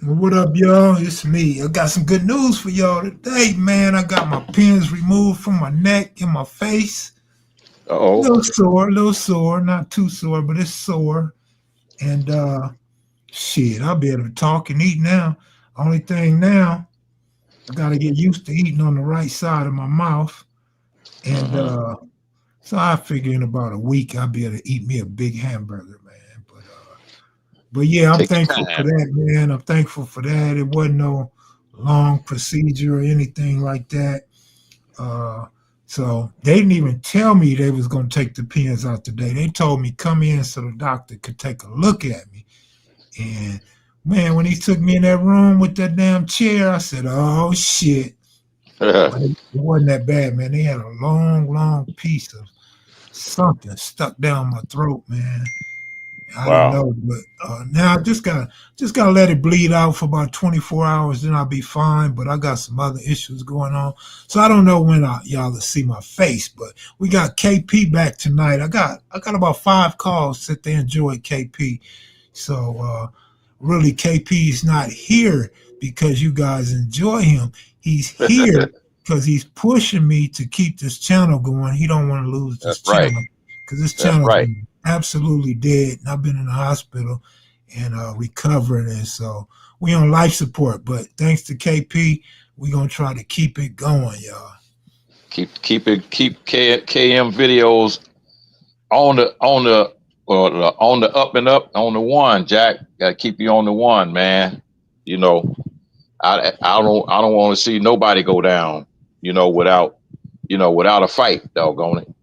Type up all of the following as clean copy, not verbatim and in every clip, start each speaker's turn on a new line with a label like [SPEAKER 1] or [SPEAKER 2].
[SPEAKER 1] What up, y'all? It's me. I got some good news for y'all today, man. I got my pins removed from my neck and my face.
[SPEAKER 2] Uh-oh.
[SPEAKER 1] A little sore, not too sore, but it's sore. And shit, I'll be able to talk and eat now. Only thing now, I gotta get used to eating on the right side of my mouth. And
[SPEAKER 2] Mm-hmm.
[SPEAKER 1] so I figure in about a week I'll be able to eat me a big hamburger, man. But yeah, I'm
[SPEAKER 2] Take your
[SPEAKER 1] thankful for
[SPEAKER 2] time.
[SPEAKER 1] that, man. I'm thankful for that. It wasn't no long procedure or anything like that. Uh, so they didn't even tell me they was gonna take the pins out today. They told me come in so the doctor could take a look at me. And man, when he took me in that room with that damn chair, I said, "Oh shit!" But it wasn't that bad, man. They had a long, long piece of something stuck down my throat, man. I didn't
[SPEAKER 2] Wow.
[SPEAKER 1] know, but now I just gotta let it bleed out for about 24 hours, then I'll be fine. But I got some other issues going on, so I don't know when y'all will see my face. But we got KP back tonight. I got about 5 calls that they enjoyed KP. So really, KP is not here because you guys enjoy him. He's here because he's pushing me to keep this channel going. He don't want to lose
[SPEAKER 2] That's
[SPEAKER 1] this
[SPEAKER 2] right.
[SPEAKER 1] channel because this
[SPEAKER 2] That's
[SPEAKER 1] channel's
[SPEAKER 2] right.
[SPEAKER 1] been absolutely dead. And I've been in the hospital and recovering, and so we on life support. But thanks to KP, we gonna try to keep it going, y'all.
[SPEAKER 2] Keep KM videos on the up and up on the one, Jack. Gotta keep you on the one, man. You know, I don't want to see nobody go down, without without a fight, doggone it.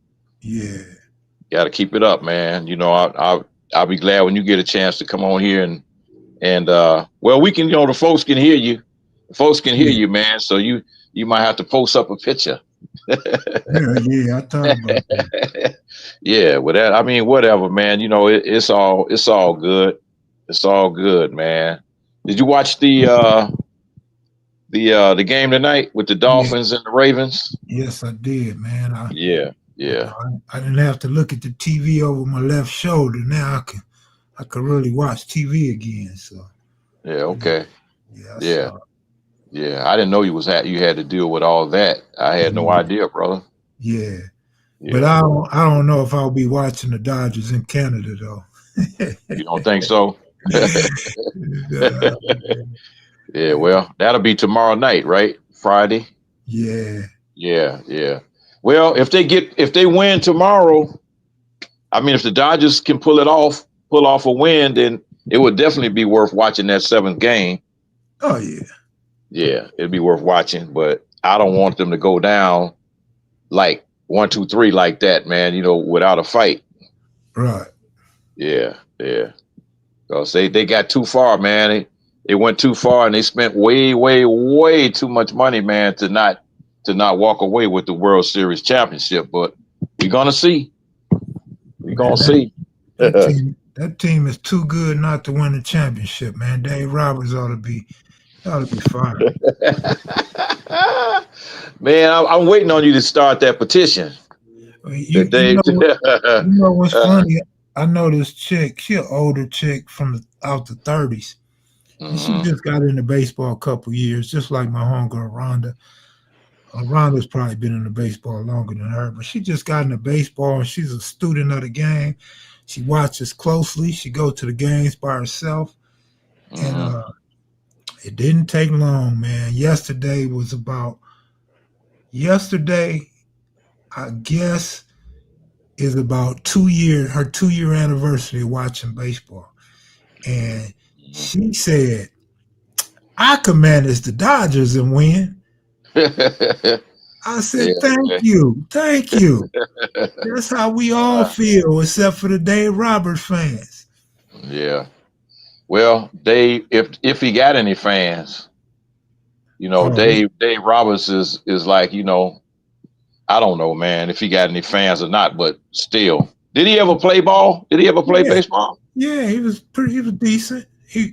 [SPEAKER 1] Yeah,
[SPEAKER 2] Gotta keep it up, man. I'll be glad when you get a chance to come on here and well, we can, the folks can hear you. The folks can hear
[SPEAKER 1] yeah,
[SPEAKER 2] you, man. So you might have to post up a picture.
[SPEAKER 1] yeah. I thought about that.
[SPEAKER 2] Yeah, with that, I mean, whatever, man. It's all good. It's all good, man. Did you watch the game tonight with the
[SPEAKER 1] Yeah,
[SPEAKER 2] Dolphins and the Ravens?
[SPEAKER 1] yes, I did, man.
[SPEAKER 2] Yeah, yeah,
[SPEAKER 1] I didn't have to look at the TV over my left shoulder. Now I can really watch TV again. So
[SPEAKER 2] yeah.
[SPEAKER 1] yeah,
[SPEAKER 2] Okay,
[SPEAKER 1] yeah, I
[SPEAKER 2] yeah,
[SPEAKER 1] saw. It.
[SPEAKER 2] yeah. I didn't know you had to deal with all that. I had no
[SPEAKER 1] Yeah,
[SPEAKER 2] idea, brother.
[SPEAKER 1] yeah. But
[SPEAKER 2] Yeah,
[SPEAKER 1] I don't know if I'll be watching the Dodgers in Canada though.
[SPEAKER 2] you don't think so?
[SPEAKER 1] Uh,
[SPEAKER 2] Yeah, well, that'll be tomorrow night, right? Friday.
[SPEAKER 1] yeah,
[SPEAKER 2] Yeah, yeah. Well, if they win tomorrow, I mean, if the Dodgers can pull off a win, then it would definitely be worth watching that seventh game.
[SPEAKER 1] oh yeah,
[SPEAKER 2] Yeah, it'd be worth watching, but I don't want them to go down like 1, 2, 3 like that, man. Without a fight.
[SPEAKER 1] right.
[SPEAKER 2] Yeah, yeah. Because they got too far, man. They went too far, and they spent way, way, way too much money, man, to not walk away with the World Series championship. But we're gonna see. We're gonna
[SPEAKER 1] Man,
[SPEAKER 2] see.
[SPEAKER 1] that team is too good not to win the championship, man. Dave Roberts ought to be fired.
[SPEAKER 2] Man, I'm waiting on you to start that petition.
[SPEAKER 1] You
[SPEAKER 2] That
[SPEAKER 1] you
[SPEAKER 2] they.
[SPEAKER 1] know you know what's funny? I know this chick. She an older chick from out the 30s, and she
[SPEAKER 2] Mhm.
[SPEAKER 1] just got into baseball a couple years, just like my homegirl Rhonda. Rhonda's probably been into baseball longer than her, but she just got into baseball, and she's a student of the game. She watches closely. She goes to the games by herself, and
[SPEAKER 2] Mhm.
[SPEAKER 1] it didn't take long, man. Yesterday. I guess is about 2 years, her 2 year anniversary of watching baseball. And
[SPEAKER 2] Mhm.
[SPEAKER 1] she said, I could manage the Dodgers and win. I
[SPEAKER 2] Yeah.
[SPEAKER 1] said, thank you. Thank you. That's how we all
[SPEAKER 2] Uh,
[SPEAKER 1] feel, except for the Dave Roberts fans.
[SPEAKER 2] yeah. Well, Dave, if he got any fans,
[SPEAKER 1] Oh,
[SPEAKER 2] Dave Roberts is like, I don't know, man, if he got any fans or not, but still. Did he ever play ball? Did he ever play
[SPEAKER 1] yeah.
[SPEAKER 2] baseball?
[SPEAKER 1] Yeah, he was decent.
[SPEAKER 2] Yeah,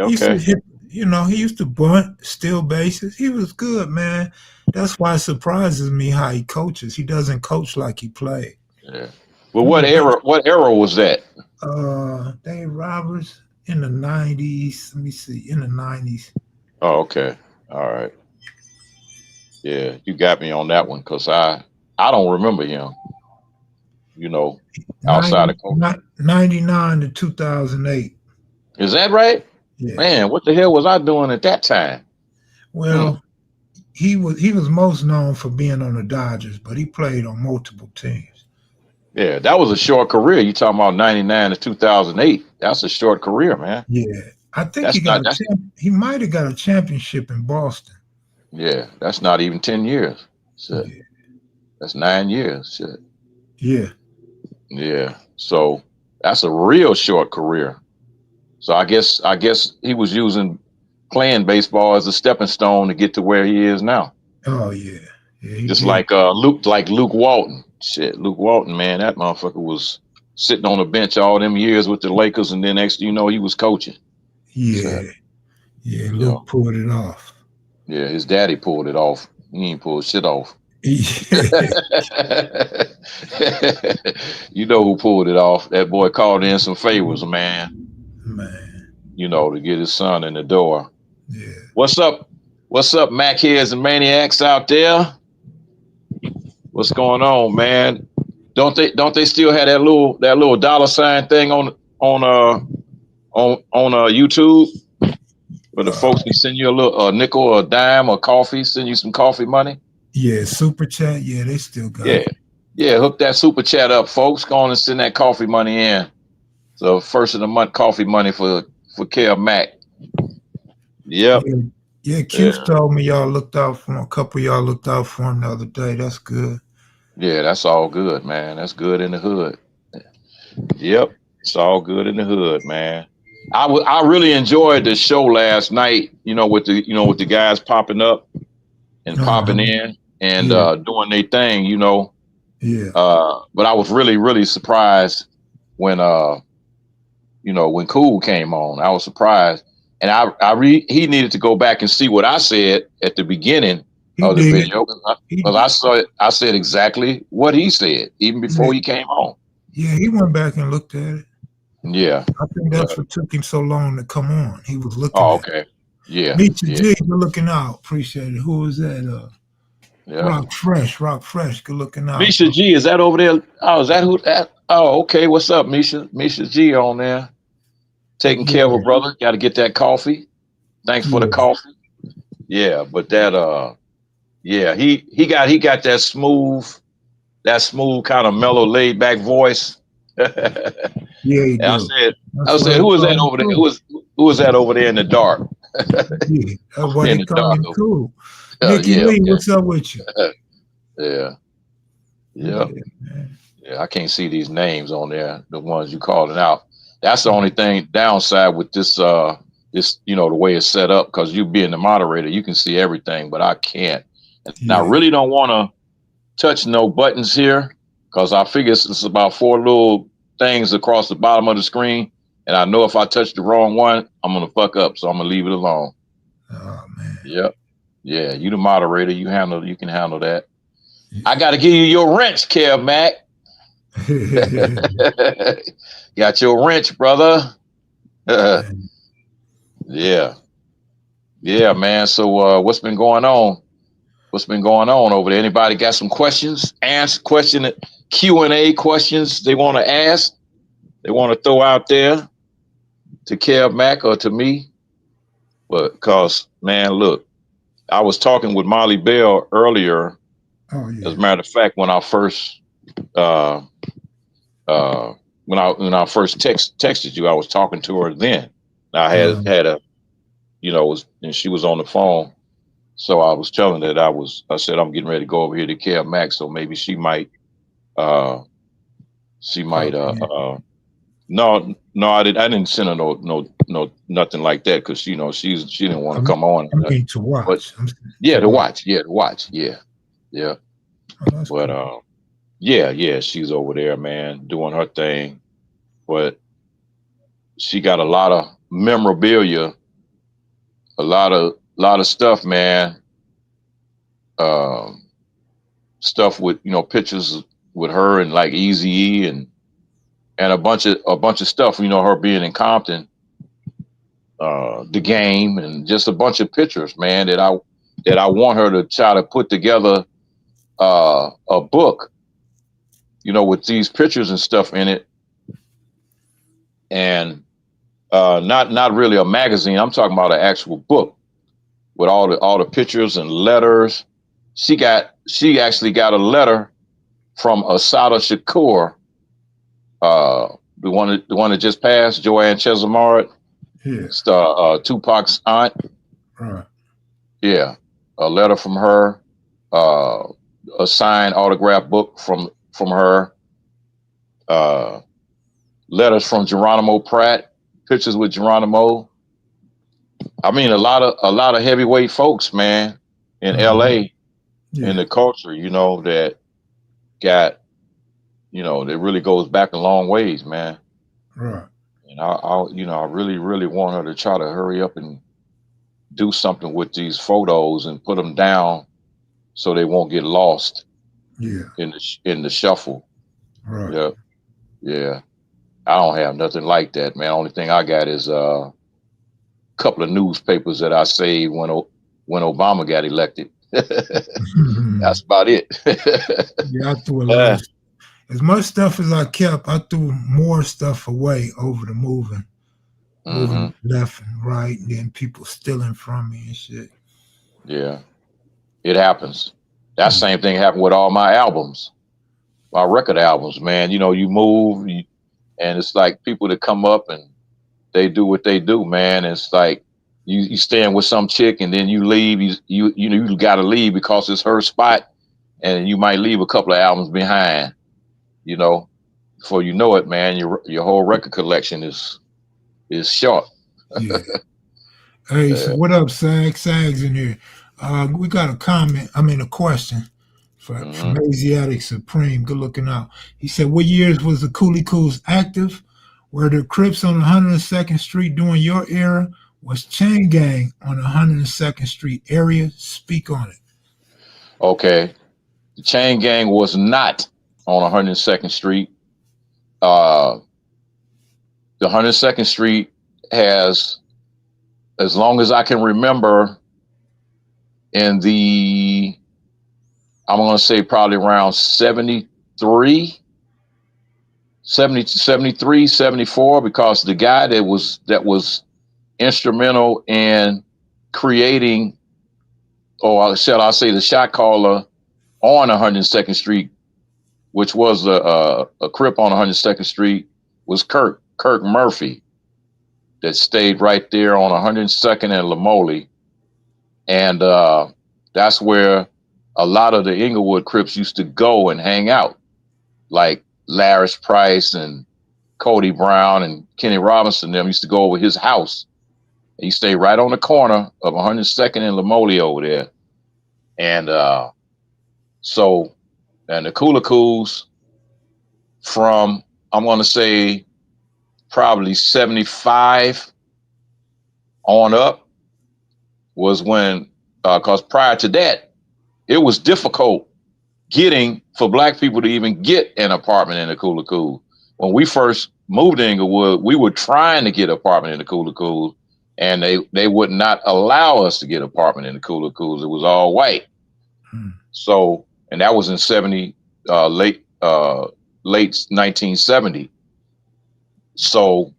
[SPEAKER 1] He used to
[SPEAKER 2] okay.
[SPEAKER 1] hit, he used to bunt, steal bases. He was good, man. That's why it surprises me how he coaches. He doesn't coach like he played.
[SPEAKER 2] Yeah. Well,
[SPEAKER 1] He was
[SPEAKER 2] what era was that?
[SPEAKER 1] Dave Roberts. in the 90s. Let me see, in the 90s.
[SPEAKER 2] Oh, okay. All right. Yeah, you got me on that one because I don't remember him. You know, outside
[SPEAKER 1] 90,
[SPEAKER 2] of coaching.
[SPEAKER 1] 99 to 2008.
[SPEAKER 2] Is that right?
[SPEAKER 1] Yeah.
[SPEAKER 2] Man, what the hell was I doing at that time? Hmm.
[SPEAKER 1] Well, he was most known for being on the Dodgers, but he played on multiple teams.
[SPEAKER 2] Yeah, that was a short career. You talking about 99 to 2008. That's a short career, man.
[SPEAKER 1] Yeah. I think
[SPEAKER 2] That's not that's
[SPEAKER 1] he might have got a championship in Boston.
[SPEAKER 2] yeah, that's not even 10 years. Shit.
[SPEAKER 1] Yeah.
[SPEAKER 2] That's 9 years. Shit.
[SPEAKER 1] Yeah.
[SPEAKER 2] Yeah. So that's a real short career. So I guess he was using playing baseball as a stepping stone to get to where he is now.
[SPEAKER 1] Oh yeah. Yeah, he
[SPEAKER 2] Just
[SPEAKER 1] did.
[SPEAKER 2] like Luke Walton. Shit, Luke Walton, man, that motherfucker was sitting on the bench all them years with the Lakers, and then next thing you know, he was coaching.
[SPEAKER 1] Yeah.
[SPEAKER 2] So,
[SPEAKER 1] Yeah,
[SPEAKER 2] you know,
[SPEAKER 1] Luke pulled it off.
[SPEAKER 2] yeah, his daddy pulled it off. He ain't pulled shit off.
[SPEAKER 1] Yeah,
[SPEAKER 2] You know who pulled it off? That boy called in some favors, man.
[SPEAKER 1] man.
[SPEAKER 2] You know, to get his son in the door.
[SPEAKER 1] Yeah.
[SPEAKER 2] What's up? What's up, Mac heads and maniacs out there? What's going on, man? Don't they still have that little dollar sign thing on YouTube where the folks can send you a little a nickel or a dime or coffee, send you some coffee money?
[SPEAKER 1] Yeah, super chat. Yeah, they still got
[SPEAKER 2] Yeah.
[SPEAKER 1] it.
[SPEAKER 2] Yeah, hook that super chat up, folks. Go on and send that coffee money in. So first of the month coffee money for Kev Mac. Yep.
[SPEAKER 1] Yeah, yeah. Keith
[SPEAKER 2] Yeah.
[SPEAKER 1] told me y'all looked out for him. A couple of y'all looked out for him the other day. That's good.
[SPEAKER 2] Yeah, that's all good, man. That's good in the hood. Yep. It's all good in the hood, man. I really enjoyed the show last night, with the guys popping up and popping
[SPEAKER 1] Uh-huh.
[SPEAKER 2] in and
[SPEAKER 1] Yeah,
[SPEAKER 2] doing their thing.
[SPEAKER 1] yeah,
[SPEAKER 2] But I was really, really surprised when when Cool came on. I was surprised. And he needed to go back and see what I said at the beginning
[SPEAKER 1] he
[SPEAKER 2] of the
[SPEAKER 1] did.
[SPEAKER 2] video
[SPEAKER 1] He
[SPEAKER 2] because I saw it. I said exactly what he said even
[SPEAKER 1] yeah,
[SPEAKER 2] before he came on.
[SPEAKER 1] yeah. He went back and looked at it.
[SPEAKER 2] Yeah.
[SPEAKER 1] I think that's what took him so long to come on. He was looking
[SPEAKER 2] Oh,
[SPEAKER 1] at it.
[SPEAKER 2] okay. Yeah.
[SPEAKER 1] Misha
[SPEAKER 2] Yeah.
[SPEAKER 1] G, good looking out. Appreciate it. Who was that?
[SPEAKER 2] Yeah.
[SPEAKER 1] Rock Fresh, good looking out,
[SPEAKER 2] Misha
[SPEAKER 1] bro.
[SPEAKER 2] G, is that over there? Oh, is that who that? Oh, okay. What's up, Misha? Misha G on there. Taking care of
[SPEAKER 1] Yeah,
[SPEAKER 2] a brother. Got to get that coffee. Thanks for the
[SPEAKER 1] yeah,
[SPEAKER 2] coffee. Yeah, but yeah, he got that smooth kind of mellow, laid back voice. And
[SPEAKER 1] yeah. He
[SPEAKER 2] I
[SPEAKER 1] do.
[SPEAKER 2] said,
[SPEAKER 1] That's why
[SPEAKER 2] who
[SPEAKER 1] they
[SPEAKER 2] was
[SPEAKER 1] call
[SPEAKER 2] that
[SPEAKER 1] him
[SPEAKER 2] over there?
[SPEAKER 1] cool.
[SPEAKER 2] Who was that over there in the dark?
[SPEAKER 1] Yeah, that's why
[SPEAKER 2] In
[SPEAKER 1] they
[SPEAKER 2] the
[SPEAKER 1] call
[SPEAKER 2] dark.
[SPEAKER 1] him cool.
[SPEAKER 2] Oh,
[SPEAKER 1] Mickey
[SPEAKER 2] yeah,
[SPEAKER 1] Lee,
[SPEAKER 2] okay.
[SPEAKER 1] what's up with you?
[SPEAKER 2] Yeah, yeah,
[SPEAKER 1] Yeah, man.
[SPEAKER 2] yeah. I can't see these names on there, the ones you calling out. That's the only thing downside with this the way it's set up, because you being the moderator, you can see everything, but I can't. And I
[SPEAKER 1] Yeah,
[SPEAKER 2] really don't want to touch no buttons here because I figure it's about four little things across the bottom of the screen. And I know if I touch the wrong one, I'm going to fuck up. So I'm going to leave it alone.
[SPEAKER 1] oh man.
[SPEAKER 2] Yep. Yeah. You the moderator. You can handle that. I got to give you your wrench, Kev Mac. Got your wrench, brother. Yeah. Yeah, man. So what's been going on? What's been going on over there? Anybody got some questions? Q&A questions they want to ask? They want to throw out there to Kev Mac or to me? But because, man, look, I was talking with Molly Bell earlier.
[SPEAKER 1] Oh
[SPEAKER 2] As
[SPEAKER 1] yeah.
[SPEAKER 2] a matter of fact, when I first when I first texted you, I was talking to her then. I had a and she was on the phone. So I was telling her that I said I'm getting ready to go over here to Kev Mac, so maybe she might uh
[SPEAKER 1] Yeah.
[SPEAKER 2] no, I didn't send her no nothing like that, because she didn't want
[SPEAKER 1] I
[SPEAKER 2] to
[SPEAKER 1] mean,
[SPEAKER 2] come on.
[SPEAKER 1] I mean to
[SPEAKER 2] But
[SPEAKER 1] watch.
[SPEAKER 2] yeah,
[SPEAKER 1] To
[SPEAKER 2] to
[SPEAKER 1] watch.
[SPEAKER 2] watch, yeah.
[SPEAKER 1] Oh, that's
[SPEAKER 2] But
[SPEAKER 1] cool.
[SPEAKER 2] yeah, she's over there, man, doing her thing. But she got a lot of memorabilia, a lot of stuff, man. Um, Stuff with pictures with her and like Eazy-E and a bunch of stuff. Her being in Compton, the game, and just a bunch of pictures, man, that I want her to try to put together a book, with these pictures and stuff in it, and not really a magazine. I'm talking about an actual book with all the pictures and letters. She actually got a letter from Asada Shakur, the one that just passed, Joanne Chesimard.
[SPEAKER 1] Yeah.
[SPEAKER 2] It's Tupac's aunt.
[SPEAKER 1] Right.
[SPEAKER 2] Yeah, a letter from her, a signed autograph book from her, letters from Geronimo Pratt, pictures with Geronimo. I mean, a lot of heavyweight folks, man, in LA, in the culture, that got, that really goes back a long ways, man.
[SPEAKER 1] Right.
[SPEAKER 2] And I really, really want her to try to hurry up and do something with these photos and put them down so they won't get lost.
[SPEAKER 1] Yeah.
[SPEAKER 2] In the shuffle.
[SPEAKER 1] Right.
[SPEAKER 2] Yeah. Yeah. I don't have nothing like that, man. Only thing I got is a couple of newspapers that I saved when Obama got elected. That's about it.
[SPEAKER 1] Yeah, I threw a lot. As much stuff as I kept, I threw more stuff away over the moving left and right, and then people stealing from me and shit.
[SPEAKER 2] Yeah, it happens. That same thing happened with all my albums, my record albums, man. You move, and it's like people that come up and they do what they do, man. It's like you stand with some chick and then you leave. You got to leave because it's her spot, and you might leave a couple of albums behind. Before you know it, man, your whole record collection is short.
[SPEAKER 1] Yeah. Hey, so what up, Sag? Sag's in here. We got a question from Asiatic Supreme. Good looking out. He said, what years was the Coolie Cools active? Were the Crips on 102nd Street during your era? Was Chain Gang on 102nd Street area? Speak on it.
[SPEAKER 2] Okay. The Chain Gang was not on 102nd Street. The 102nd Street has, as long as I can remember, in the, I'm going to say probably around 73, 74, because the guy that was instrumental in creating, or shall I say, the shot caller on 102nd Street, which was a Crip on 102nd Street, was Kirk Murphy, that stayed right there on 102nd and Lamoli. And that's where a lot of the Inglewood Crips used to go and hang out, like Larris Price and Cody Brown and Kenny Robinson. Them used to go over his house. He stayed right on the corner of 102nd and Lamoli over there. And and the Cooler Cools from, I'm going to say, probably 75 on up was when, because prior to that, it was difficult for black people to even get an apartment in the Cooler Cool. When we first moved to Inglewood, we were trying to get an apartment in the Cooler Cool, and they would not allow us to get an apartment in the Cooler Cools. It was all white. So, and that was in late 1970. So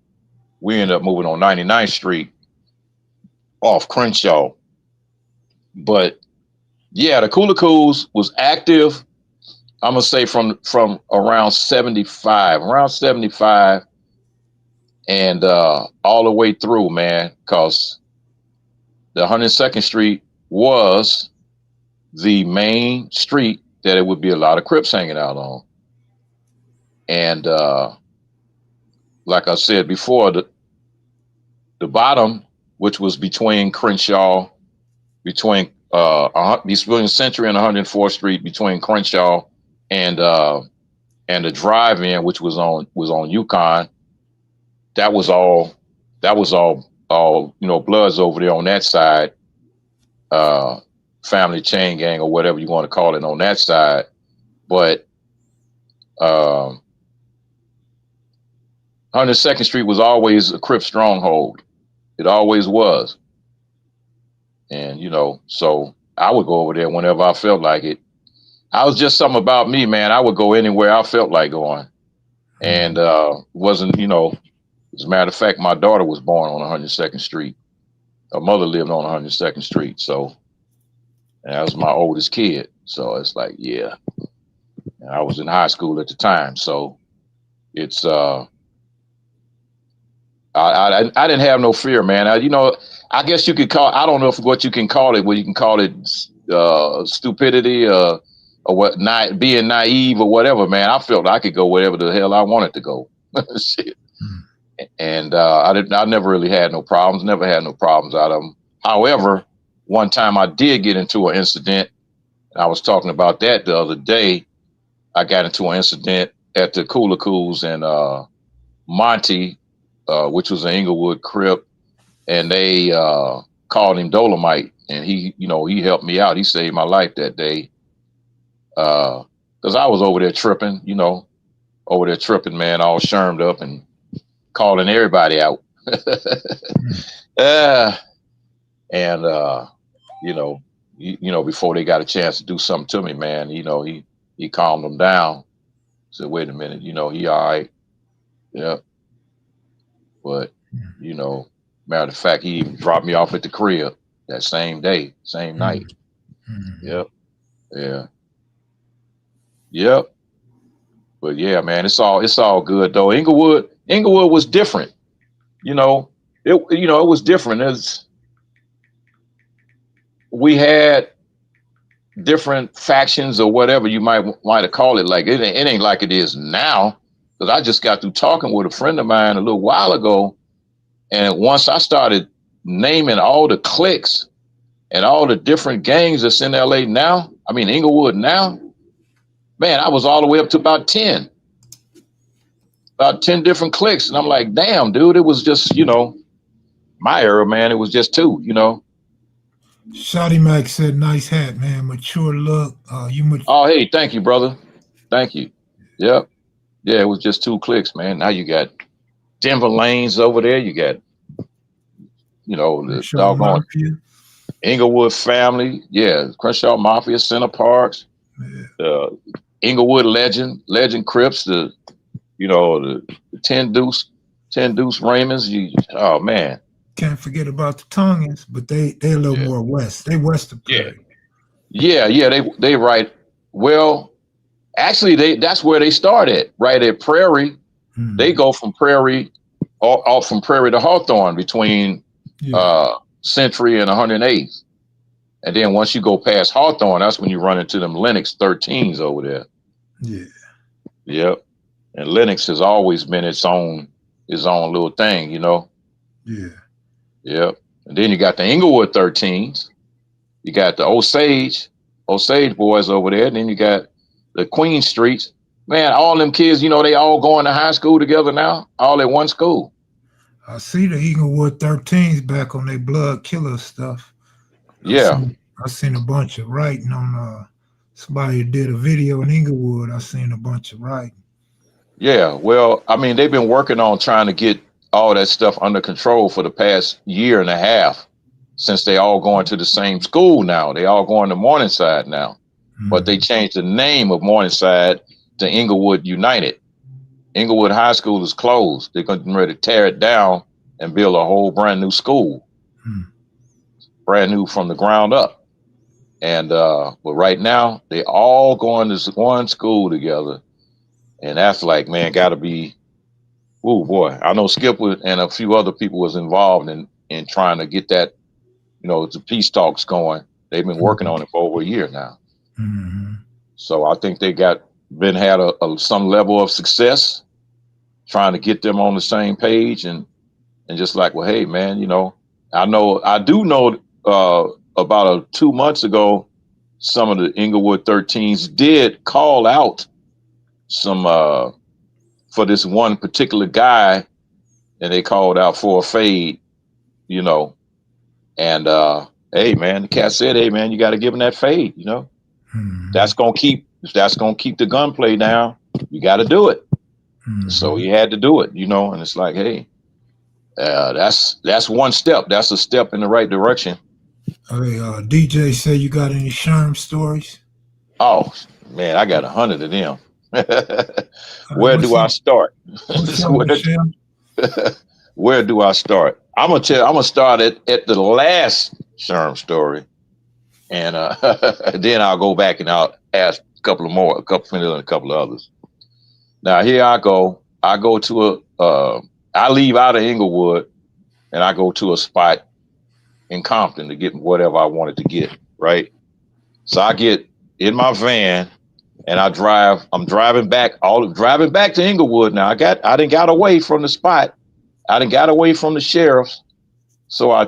[SPEAKER 2] we ended up moving on 99th Street off Crenshaw. But yeah, the Cooler Cools was active, I'm gonna say from around 75, and all the way through, man, because the 102nd Street was the main street that it would be a lot of Crips hanging out on. And like I said before, the bottom, which was between Crenshaw, between Century and 104th Street, between Crenshaw and the drive-in, which was on Yukon, that was all Bloods over there on that side, family chain gang or whatever you want to call it on that side. But 102nd Street was always a Crip stronghold. It always was. And, you know, so I would go over there whenever I felt like it. I was just something about me, man. I would go anywhere I felt like going. And wasn't, you know, as a matter of fact, my daughter was born on 102nd Street. Her mother lived on 102nd Street. So and that was my oldest kid. So it's like, yeah. And I was in high school at the time. So it's I didn't have no fear, man. You know, I guess you could call, I don't know what you can call it, whether you can call it stupidity or what, not being naive or whatever, man. I felt I could go wherever the hell I wanted to go. Shit. And I never really had no problems, never had no problems out of them. However, one time I did get into an incident. I was talking about that the other day. I got into an incident at the Cooler Cools and Monty, which was an Inglewood Crip, and they called him Dolomite, and he, you know, he helped me out. He saved my life that day because I was over there tripping, you know, man, all shermed up and calling everybody out. And you know, before they got a chance to do something to me, man, you know, he calmed them down. Said, wait a minute, you know, he all right. Yeah. But, you know, matter of fact, he even dropped me off at the crib that same day, same night. Yep. Yeah. Yep. But yeah, man, it's all good though. Inglewood was different. You know, it was different. We had different factions or whatever you might have called it. Like it ain't like it is now. Because I just got through talking with a friend of mine a little while ago, and once I started naming all the cliques and all the different gangs that's in LA now, I mean Inglewood now, man, I was all the way up to about 10 different cliques, and I'm like, damn, dude, it was just, you know, my era, man. It was just 2, you know.
[SPEAKER 1] Shotty Mac said, "Nice hat, man. Mature look.
[SPEAKER 2] Oh, hey, thank you, brother. Thank you. Yep. Yeah, it was just 2 cliques, man. Now you got Denver Lanes over there. You got, you know, the doggone Inglewood family. Yeah, Crenshaw Mafia, Center Parks, Inglewood Legend Crips, the 10 Deuce Raymonds. Oh man.
[SPEAKER 1] Can't forget about the Tongans, but they a little more west. They west of Prairie.
[SPEAKER 2] Yeah. They right. Well, actually, that's where they started, right at Prairie. They go from Prairie, off from Prairie to Hawthorne between Century and 108th. And then once you go past Hawthorne, that's when you run into them Lennox 13s over there.
[SPEAKER 1] Yeah.
[SPEAKER 2] Yep. And Lennox has always been its own little thing, you know.
[SPEAKER 1] Yeah.
[SPEAKER 2] Yep. And then you got the Inglewood 13s. You got the Osage boys over there. And then you got the Queen Streets. Man, all them kids, you know, they all going to high school together now, all at one school.
[SPEAKER 1] I see the Inglewood 13s back on their blood killer stuff. I seen a bunch of writing on somebody did a video in Inglewood. I seen a bunch of writing.
[SPEAKER 2] Yeah, well, I mean, they've been working on trying to get all that stuff under control for the past year and a half, since they all going to the same school now. They all going to Morningside now. But they changed the name of Morningside to Inglewood United. Inglewood High School is closed. They're getting ready to tear it down and build a whole brand new school. Brand new from the ground up. And but right now they all going to one school together. And that's like, man, gotta be, oh boy. I know Skip and a few other people was involved in trying to get that, you know, the peace talks going. They've been working on it for over a year now. So I think they had some level of success trying to get them on the same page and just like, well, hey man, you know, I do know about 2 months ago, some of the Inglewood 13s did call out some for this one particular guy, and they called out for a fade, you know, and hey man, the cat said, hey man, you got to give him that fade, you know. That's gonna keep the gunplay down. You got to do it. So he had to do it, you know. And it's like, hey, That's one step. That's a step in the right direction.
[SPEAKER 1] Hey, DJ, say you got any Sherm stories?
[SPEAKER 2] Oh man, I got 100 of them.
[SPEAKER 1] All right,
[SPEAKER 2] Where do I start?
[SPEAKER 1] what's something to share?
[SPEAKER 2] Where do I start? I'm gonna start at the last Sherm story, and then I'll go back and I'll ask a couple of others. Now here I go. I leave out of Inglewood, and I go to a spot in Compton to get whatever I wanted to get. Right. So I get in my van and I'm driving back to Inglewood. Now I didn't got away from the spot. I didn't got away from the sheriffs. So I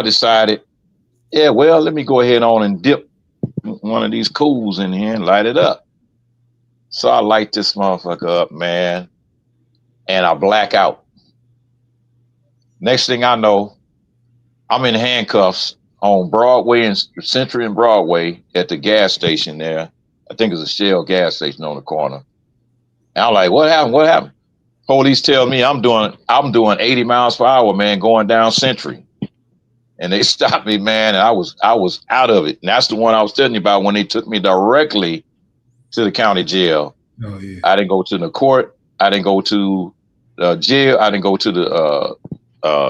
[SPEAKER 2] decided, yeah, well, let me go ahead on and dip one of these cools in here and light it up. So I light this motherfucker up, man, and I black out. Next thing I know, I'm in handcuffs on Broadway and Century and Broadway at the gas station there. I think it's a Shell gas station on the corner. And I'm like, what happened? What happened? Police tell me I'm doing 80 miles per hour, man, going down Century. And they stopped me, man, and I was out of it. And that's the one I was telling you about when they took me directly to the county jail.
[SPEAKER 1] Oh, yeah.
[SPEAKER 2] I didn't go to the court. I didn't go to jail. I didn't go to the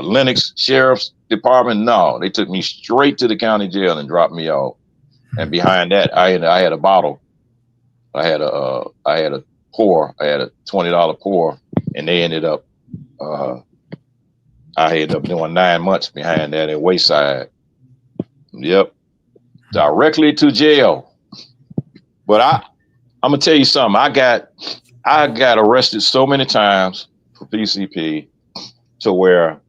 [SPEAKER 2] Lenox Sheriff's Department. No, they took me straight to the county jail and dropped me off. And behind that, I had a bottle. I had a pour. I had a $20 pour, and they ended up. I ended up doing 9 months behind that at Wayside. Yep, directly to jail. But I'm gonna tell you something. I got arrested so many times for PCP to where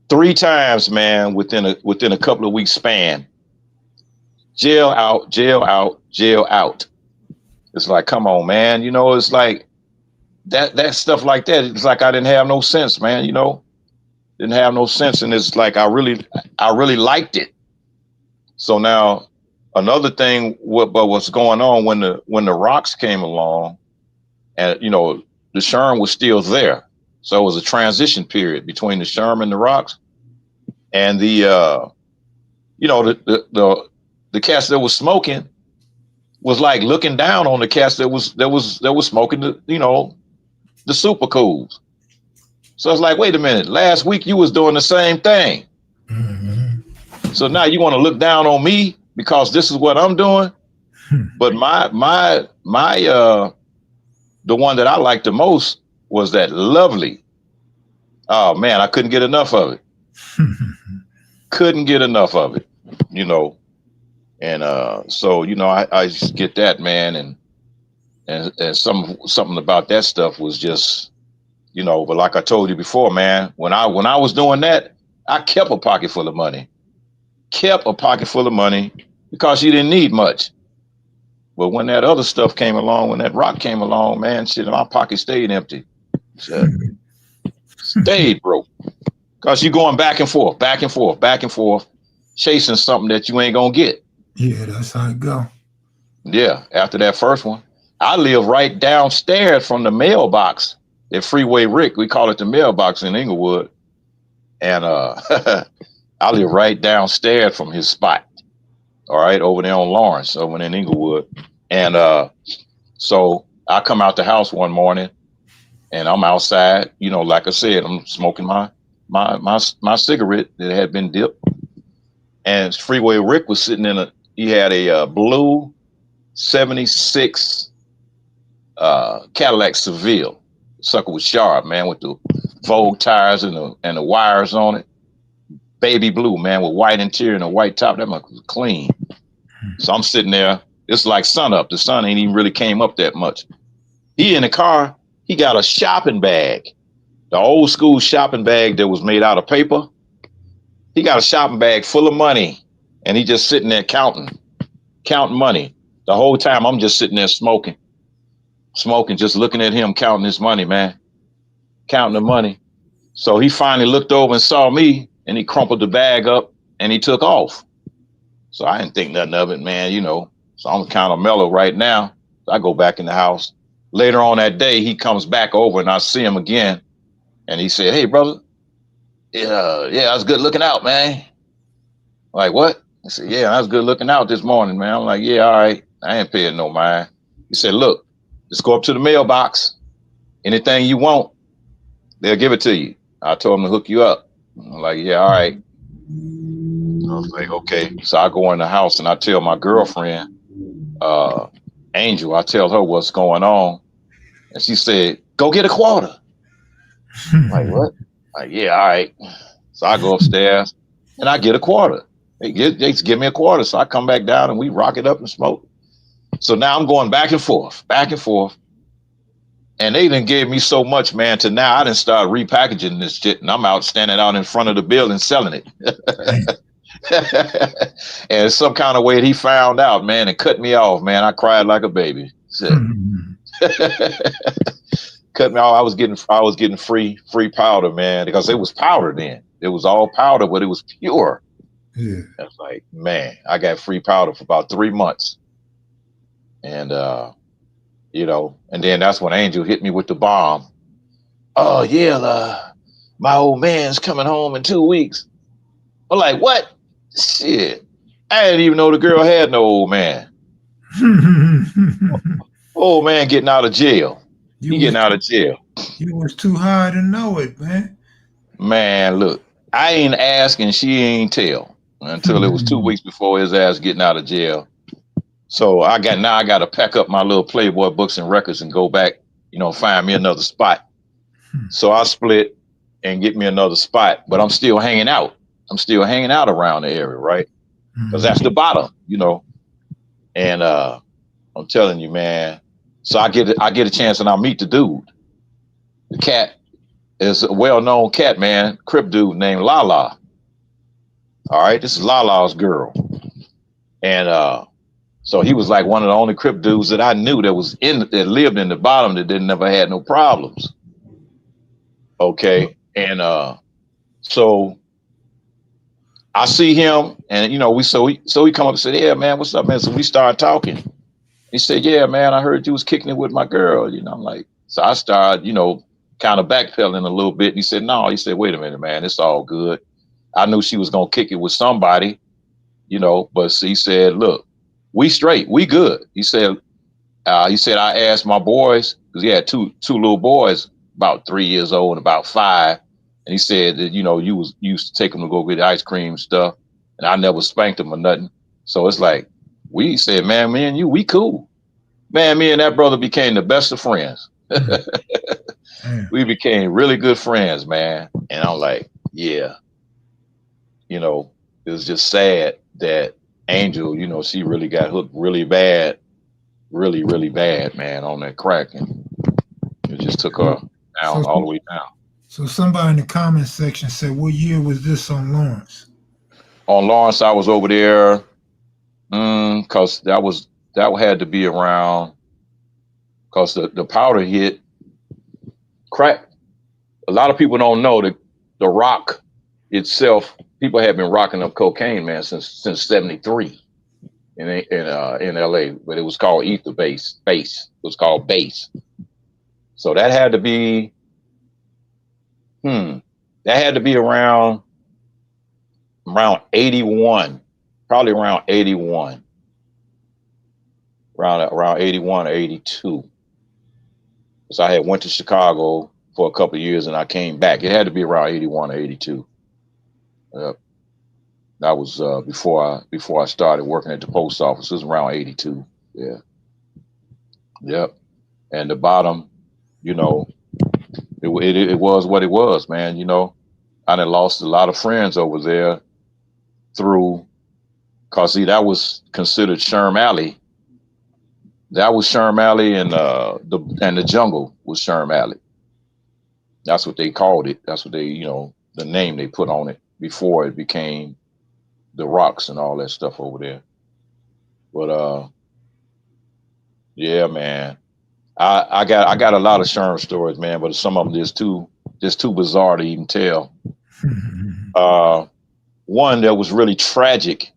[SPEAKER 2] 3 times, man, within a couple of weeks span. Jail out, jail out, jail out. It's like, come on, man. You know, it's like that stuff like that. It's like I didn't have no sense, man. You know, didn't have no sense, and it's like I really liked it. So now another thing, what's going on when the rocks came along, and you know the Sherm was still there, so it was a transition period between the Sherm and the rocks, and the cats that was smoking was like looking down on the cats that was smoking the super cools. So it's like, wait a minute, last week you was doing the same thing. Mm-hmm. So now you want to look down on me because this is what I'm doing. But my the one that I liked the most was that Lovely. Oh man, I couldn't get enough of it. Couldn't get enough of it, you know. And so, you know, I just get that, man, and something about that stuff was just, you know, but like I told you before, man, when I was doing that, I kept a pocket full of money. Kept a pocket full of money because you didn't need much. But when that other stuff came along, when that rock came along, man, shit, my pocket stayed empty. Stayed broke. Because you're going back and forth, back and forth, back and forth, chasing something that you ain't gonna get.
[SPEAKER 1] Yeah, that's how it go.
[SPEAKER 2] Yeah, after that first one. I live right downstairs from the mailbox at Freeway Rick. We call it the mailbox in Inglewood. And I live right downstairs from his spot. All right, over there on Lawrence, over in Inglewood. And so I come out the house one morning and I'm outside, you know, like I said, I'm smoking my cigarette that had been dipped. And Freeway Rick was sitting he had a blue 76 Cadillac Seville. Sucker was sharp, man, with the Vogue tires and the wires on it. Baby blue, man, with white interior and a white top. That was clean. So I'm sitting there. It's like sun up. The sun ain't even really came up that much. He in the car, he got a shopping bag. The old school shopping bag that was made out of paper. He got a shopping bag full of money. And he just sitting there counting money. The whole time I'm just sitting there smoking, just looking at him counting his money, man. Counting the money. So he finally looked over and saw me and he crumpled the bag up and he took off. So I didn't think nothing of it, man, you know. So I'm kind of mellow right now. So I go back in the house. Later on that day, he comes back over and I see him again. And he said, "Hey, brother, yeah, I was good looking out, man." Like, what? I said, "Yeah, I was good looking out this morning, man." I'm like, "Yeah, all right. I ain't paying no mind." He said, "Look, just go up to the mailbox. Anything you want, they'll give it to you." I told him to hook you up. I'm like, "Yeah, all right." I was like, "Okay." So I go in the house and I tell my girlfriend, Angel, I tell her what's going on. And she said, "Go get a quarter." I'm like, "What?" Like, "Yeah, all right." So I go upstairs and I get a quarter. They just give me a quarter. So I come back down and we rock it up and smoke. So now I'm going back and forth, back and forth. And they didn't give me so much, man, to now I didn't start repackaging this shit and I'm out standing out in front of the building selling it. And some kind of way he found out, man, and cut me off, man. I cried like a baby. Shit. Cut me off. I was getting free powder, man, because it was powder then. It was all powder, but it was pure.
[SPEAKER 1] Yeah.
[SPEAKER 2] I was like, man, I got free powder for about 3 months. And and then that's when Angel hit me with the bomb. "Oh yeah, my old man's coming home in 2 weeks." I'm like, "What?" Shit. I didn't even know the girl had no old man. Old man getting out of jail. He getting out of jail.
[SPEAKER 1] You was too high to know it, man.
[SPEAKER 2] Man, look, I ain't ask and she ain't tell until it was 2 weeks before his ass getting out of jail. So I got to pack up my little Playboy books and records and go back, find me another spot. So I split and get me another spot, but I'm still hanging out. I'm still hanging out around the area, right? Because that's the bottom, And I'm telling you, man. So I get a chance and I meet the dude. The cat is a well-known cat, man, Crip dude named Lala. All right, this is Lala's girl. And so he was like one of the only Crip dudes that I knew that lived in the bottom that never had no problems. Okay. And so I see him and he come up and said, "Yeah, man, what's up, man?" So we started talking. He said, "Yeah, man, I heard you was kicking it with my girl." I'm like, so I started, kind of backpedaling a little bit. And he said, "No," he said, "Wait a minute, man, it's all good. I knew she was gonna kick it with somebody, but he said, look, we straight, we good." He said, "I asked my boys," because he had two little boys, about 3 years old and about 5. And he said that, you used to take them to go get ice cream stuff. And I never spanked them or nothing. So it's like, we said, man, me and you, we cool. Man, me and that brother became the best of friends. We became really good friends, man. And I'm like, yeah, it was just sad that Angel, she really got hooked really bad, really, really bad, man, on that crack. And it just took her down, all the way down.
[SPEAKER 1] So somebody in the comment section said, "What year was this on Lawrence?"
[SPEAKER 2] On Lawrence, I was over there, because that had to be around, because the powder hit crack. A lot of people don't know that the rock itself, people have been rocking up cocaine, man, since 73 in LA, but it was called ether base. It was called base. So that had to be around 81, probably around 81, around 81 or 82. So I had went to Chicago for a couple of years and I came back. It had to be around 81 or 82. That was before I started working at the post office. It was around 82. Yeah. Yep. And the bottom, it was what it was, man. I done lost a lot of friends over there because that was considered Sherm Alley. That was Sherm Alley, and the jungle was Sherm Alley. That's what they called it. That's what they, the name they put on it before it became the rocks and all that stuff over there. But yeah, man, I got a lot of Sherm stories, man, but some of them just too bizarre to even tell. One that was really tragic,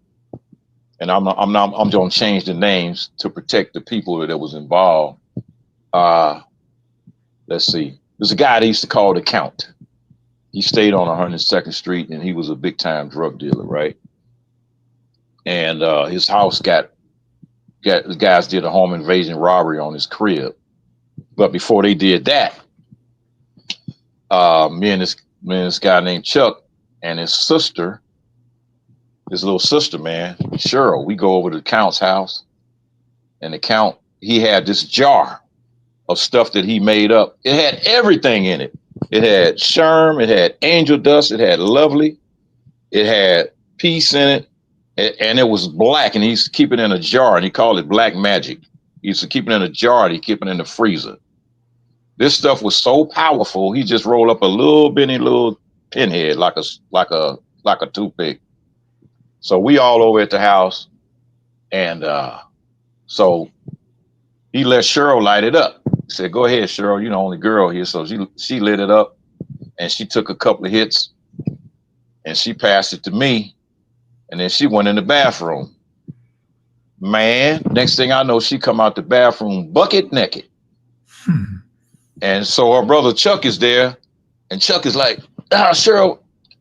[SPEAKER 2] and I'm gonna change the names to protect the people that was involved. Let's see. There's a guy they used to call the Count. He stayed on 102nd Street, and he was a big time drug dealer, right? And his house got the guys did a home invasion robbery on his crib. But before they did that, me and this guy named Chuck and his sister, his little sister, man, Cheryl, we go over to the Count's house, and the Count, he had this jar of stuff that he made up. It had everything in it. It had Sherm, it had angel dust, it had lovely, it had peace in it, and it was black, and he used to keep it in a jar, and he called it black magic. He used to keep it in a jar, and he keep it in the freezer. This stuff was so powerful, he just rolled up a little bitty little pinhead like a toothpick. So we all over at the house, and so he let Cheryl light it up. He said, "Go ahead, Cheryl. You're the only girl here." So she lit it up, and she took a couple of hits, and she passed it to me, and then she went in the bathroom. Man, next thing I know, she come out the bathroom bucket naked. And so her brother Chuck is there, and Chuck is like, Cheryl,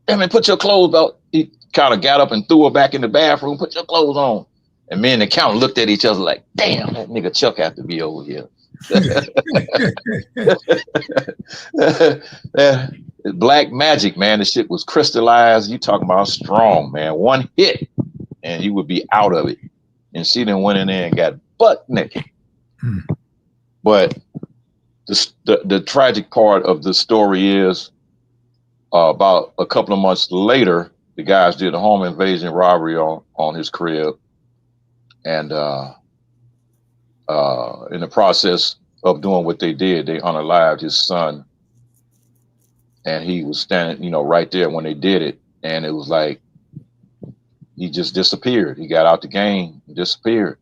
[SPEAKER 2] I mean, put your clothes on. He kind of got up and threw her back in the bathroom, put your clothes on. And me and the Count looked at each other like, damn, that nigga Chuck have to be over here. Black magic, man. The shit was crystallized. You talking about strong, man. One hit, and you would be out of it. And she then went in there and got butt naked. But the tragic part of the story is about a couple of months later, the guys did a home invasion robbery on his crib. And in the process of doing what they did, they unalived his son. And he was standing, right there when they did it. And it was like, he just disappeared. He got out the game and disappeared.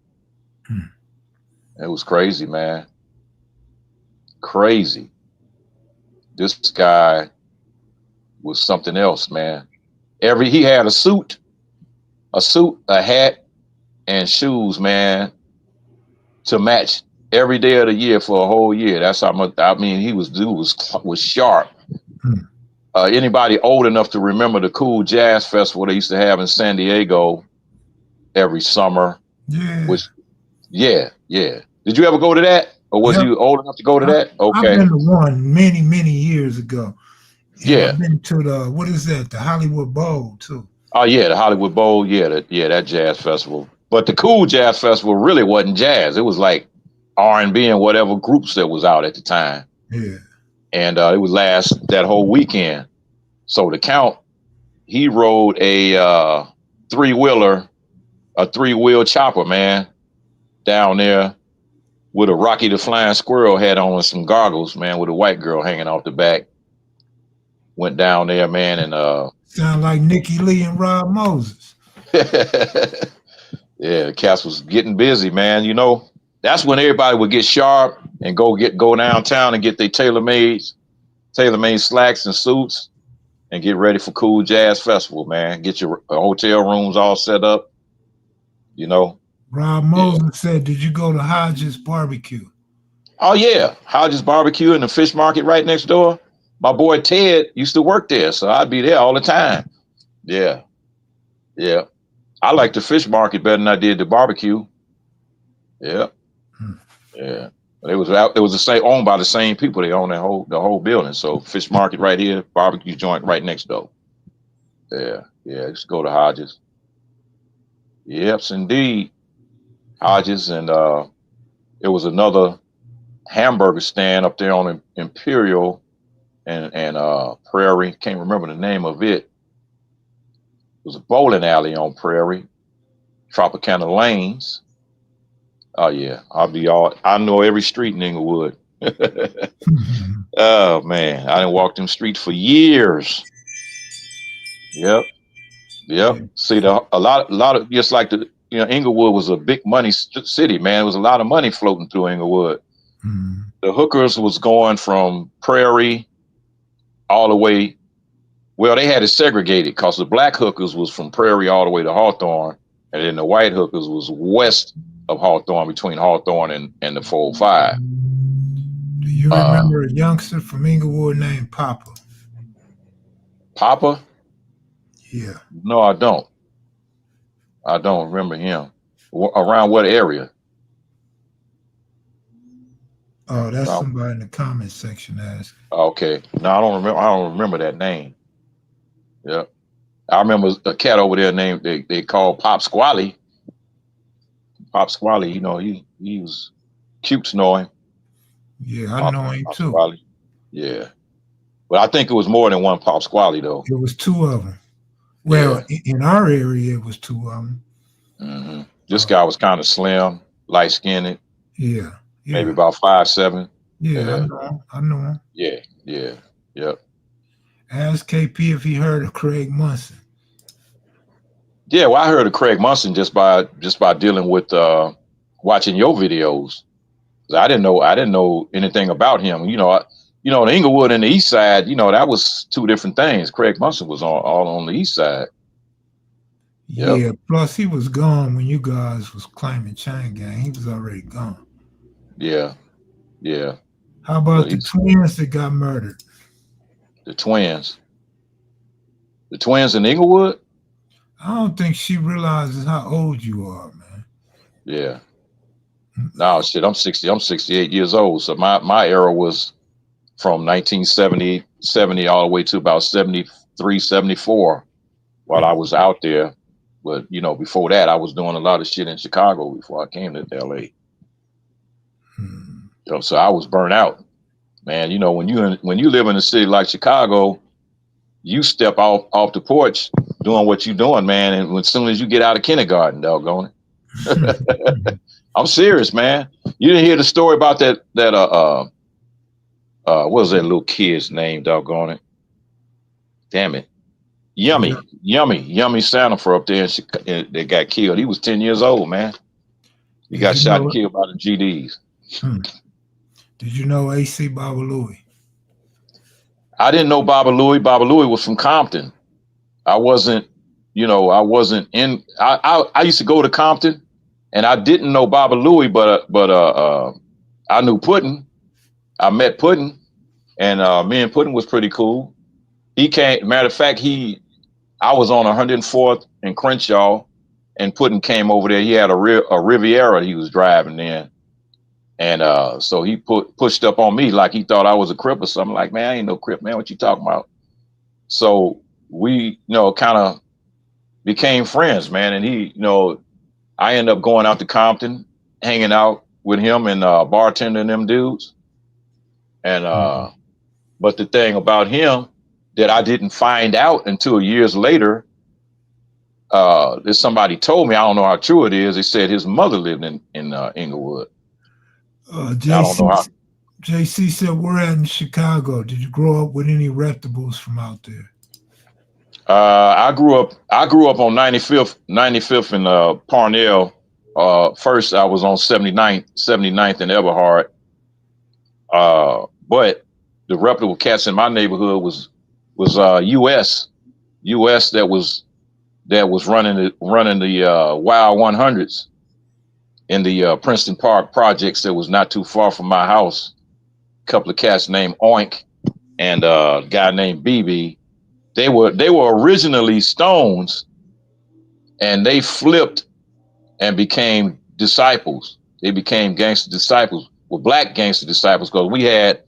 [SPEAKER 2] It was crazy, man. Crazy. This guy was something else, man. He had a suit, a hat, and shoes, man, to match every day of the year for a whole year. That's how much. I mean, dude was sharp. Anybody old enough to remember the Cool Jazz Festival they used to have in San Diego every summer? Yeah. Did you ever go to that, or was you old enough to go to that? Okay,
[SPEAKER 1] I've been to one many years ago.
[SPEAKER 2] Yeah,
[SPEAKER 1] I've been to the Hollywood Bowl too.
[SPEAKER 2] Oh yeah, the Hollywood Bowl. Yeah, that jazz festival. But the Cool Jazz Festival really wasn't jazz. It was like R&B and whatever groups that was out at the time.
[SPEAKER 1] Yeah.
[SPEAKER 2] And it would last that whole weekend. So the Count, he rode a three-wheel chopper, man, down there with a Rocky the Flying Squirrel hat on and some goggles, man, with a white girl hanging off the back. Went down there, man, and
[SPEAKER 1] sound like Nikki Lee and Rob Moses.
[SPEAKER 2] Yeah, Cass was getting busy, man. That's when everybody would get sharp and go downtown and get their tailor-made slacks and suits and get ready for Cool Jazz Festival, man. Get your hotel rooms all set up,
[SPEAKER 1] Rob Moses said, "Did you go to Hodges Barbecue?"
[SPEAKER 2] Oh yeah, Hodges Barbecue and the fish market right next door. My boy Ted used to work there, so I'd be there all the time. Yeah. I liked the fish market better than I did the barbecue. Yeah. Yeah. It was the same, owned by the same people. They own the whole building. So fish market right here, barbecue joint right next door. Yeah. Just go to Hodges. Yes, indeed. Hodges, and it was another hamburger stand up there on Imperial and Prairie. Can't remember the name of it. It was a bowling alley on Prairie, Tropicana Lanes. Oh yeah, I know every street in Inglewood. Oh man, I didn't walk them streets for years. Yep. See, a lot of just like Inglewood was a big money city, man. There was a lot of money floating through Inglewood. The hookers was going from Prairie all the way. Well, they had it segregated because the black hookers was from Prairie all the way to Hawthorne, and then the white hookers was west of Hawthorne, between Hawthorne and the 405.
[SPEAKER 1] Do you remember a youngster from Inglewood named Papa?
[SPEAKER 2] Papa?
[SPEAKER 1] Yeah.
[SPEAKER 2] No, I don't. I don't remember him. Around what area?
[SPEAKER 1] Oh, that's
[SPEAKER 2] No.
[SPEAKER 1] somebody in the comment section asked.
[SPEAKER 2] Okay. No, I don't remember. I don't remember that name. Yeah. I remember a cat over there named they called Pop Squally. Pop Squally, he was cute snoring.
[SPEAKER 1] Yeah, I
[SPEAKER 2] Pop,
[SPEAKER 1] know him
[SPEAKER 2] Pop
[SPEAKER 1] too.
[SPEAKER 2] Squally. Yeah. But I think it was more than one Pop Squally though.
[SPEAKER 1] It was two of them. Well,
[SPEAKER 2] Yeah.
[SPEAKER 1] in our area, it was two of them.
[SPEAKER 2] This guy was kind of slim, light skinned,
[SPEAKER 1] Yeah,
[SPEAKER 2] maybe
[SPEAKER 1] yeah,
[SPEAKER 2] about 5'7".
[SPEAKER 1] yeah. I
[SPEAKER 2] Yeah.
[SPEAKER 1] know him. I know him.
[SPEAKER 2] Yeah. Yeah. Yep.
[SPEAKER 1] Ask KP if he heard of Craig Munson.
[SPEAKER 2] Yeah, well, I heard of Craig Munson just by dealing with watching your videos. I didn't know anything about him. The Inglewood and the East Side. That was two different things. Craig Munson was all on the East Side. Yep.
[SPEAKER 1] Yeah. Plus, he was gone when you guys was claiming Chain Gang. He was already gone.
[SPEAKER 2] Yeah. Yeah.
[SPEAKER 1] How about
[SPEAKER 2] But
[SPEAKER 1] the twins that got murdered?
[SPEAKER 2] the twins in Inglewood.
[SPEAKER 1] I don't think she realizes how old you are, man.
[SPEAKER 2] Yeah. No shit. I'm 60. I'm 68 years old. So my era was from 1970 all the way to about 73, 74 while I was out there. But before that, I was doing a lot of shit in Chicago before I came to LA. So I was burnt out, man. When you live in a city like Chicago, you step off the porch doing what you're doing, man. And as soon as you get out of kindergarten, doggone it. I'm serious, man. You didn't hear the story about that what was that little kid's name, doggone it? Damn it. Yummy Sanifer up there that got killed. He was 10 years old, man. He got shot and killed by the GDs.
[SPEAKER 1] Did you know AC Baba Louie?
[SPEAKER 2] I didn't know Baba Louie. Baba Louie was from Compton. I wasn't in. I used to go to Compton, and I didn't know Baba Louie, but I knew Puddin. I met Puddin, and me and Puddin was pretty cool. He came. Matter of fact, I was on 104th and Crenshaw, and Puddin came over there. He had a Riviera he was driving in. And so he pushed up on me like he thought I was a Crip or something. Like, man, I ain't no Crip, man. What you talking about? So we, kind of became friends, man. And he, I ended up going out to Compton, hanging out with him and bartending them dudes. And but the thing about him that I didn't find out until years later, somebody told me, I don't know how true it is. They said his mother lived in Inglewood.
[SPEAKER 1] JC said, we're at in Chicago. Did you grow up with any reputables from out there?
[SPEAKER 2] I grew up on 95th and Parnell. First I was on 79th and Eberhard. But the reputable cats in my neighborhood was US that was running the Wild 100s in the Princeton Park projects that was not too far from my house. A couple of cats named Oink and a guy named BB. They were originally Stones, and they flipped and became disciples. They became gangster disciples, black gangster disciples, because we had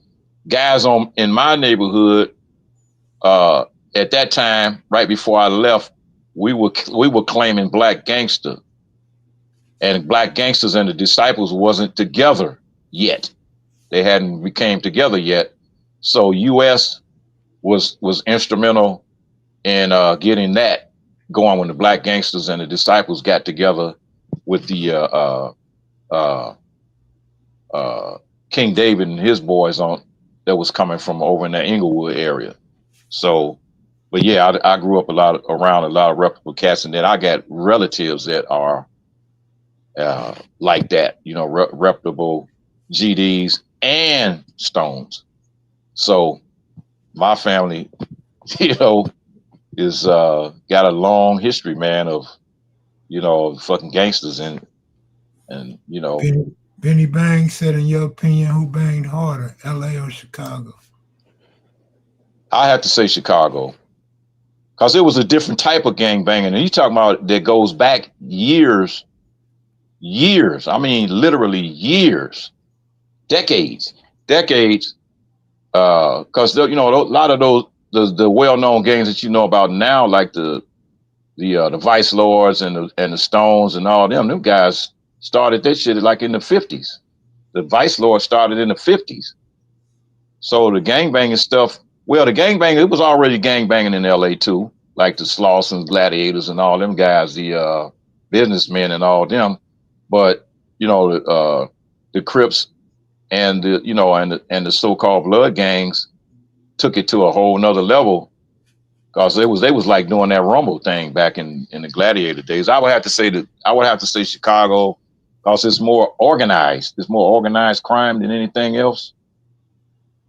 [SPEAKER 2] guys in my neighborhood at that time, right before I left, we were claiming black gangster. And black gangsters and the disciples wasn't together yet. They hadn't became together yet. So US was instrumental in getting that going when the black gangsters and the disciples got together with the King David and his boys that was coming from over in the Inglewood area. So, but yeah, I grew up around a lot of reputable cats, and then I got relatives that are like that, reputable GDs and Stones. So my family, is got a long history, man, of fucking gangsters and
[SPEAKER 1] Benny Bang said, in your opinion, who banged harder, LA or Chicago?
[SPEAKER 2] I have to say Chicago. because it was a different type of gang banging. And you talking about that goes back years. I mean, literally years, decades. Because you know, a lot of those the well-known gangs that you know about now, like the Vice Lords and the Stones and all them guys started that shit like in the 50s. The Vice Lords started in the 50s. So the gangbanging stuff, well, the gangbanging, it was already gangbanging in LA too, like the Slauson, Gladiators, and all them guys, the businessmen and all them. But you know, the Crips and the and the so-called blood gangs took it to a whole nother level, because they was like doing that Rumble thing back in the Gladiator days. I would have to say Chicago, because it's more organized. It's more organized crime than anything else.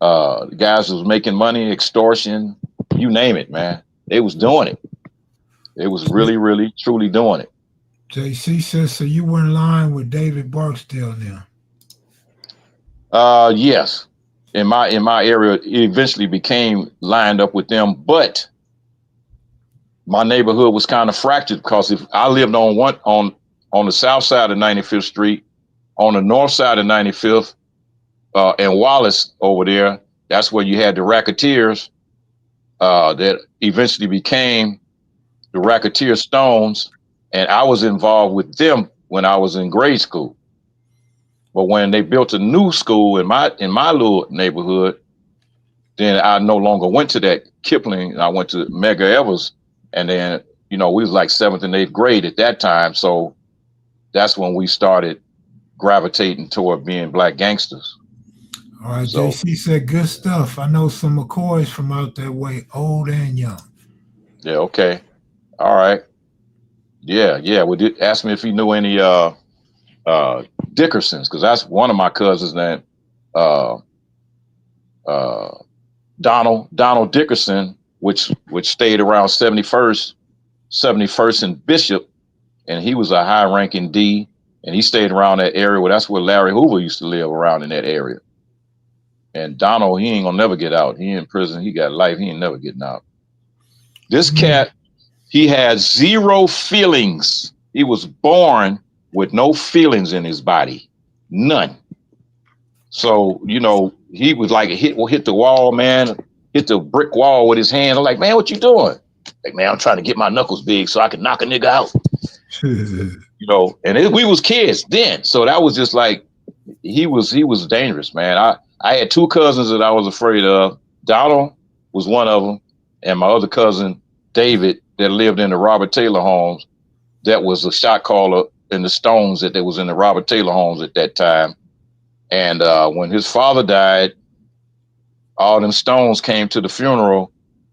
[SPEAKER 2] The guys was making money, extortion, you name it, man. They was doing it. They was really, really, truly doing it.
[SPEAKER 1] JC says, so you were in line with David Barksdale now?
[SPEAKER 2] Yes. In my area, it eventually became lined up with them, but my neighborhood was kind of fractured, because if I lived on the south side of 95th Street, on the north side of 95th, and Wallace over there, that's where you had the Racketeers that eventually became the Racketeer Stones, and I was involved with them when I was in grade school. But when they built a new school in my little neighborhood, then I no longer went to that Kipling. I went to Medgar Evers, and then we was like 7th and 8th grade at that time. So that's when we started gravitating toward being black gangsters.
[SPEAKER 1] All right, so, JC said good stuff. I know some McCoys from out that way, old and young.
[SPEAKER 2] Yeah. Okay. All right. Yeah. Well, ask me if he knew any Dickersons, because that's one of my cousins named Donald Dickerson, which stayed around 71st and Bishop, and he was a high-ranking D, and he stayed around that area. Well, that's where Larry Hoover used to live, around in that area. And Donald, he ain't gonna never get out. He in prison. He got life. He ain't never getting out. This cat, he had zero feelings. He was born with no feelings in his body, none. So he was like hit the wall, man. Hit the brick wall with his hand. I'm like, man, what you doing? Like, man, I'm trying to get my knuckles big so I can knock a nigga out. And we was kids then, so that was just like he was dangerous, man. I had 2 cousins that I was afraid of. Donald was one of them, and my other cousin David, that lived in the Robert Taylor homes. That was a shot caller in the Stones that was in the Robert Taylor homes at that time. And when his father died, all them Stones came to the funeral,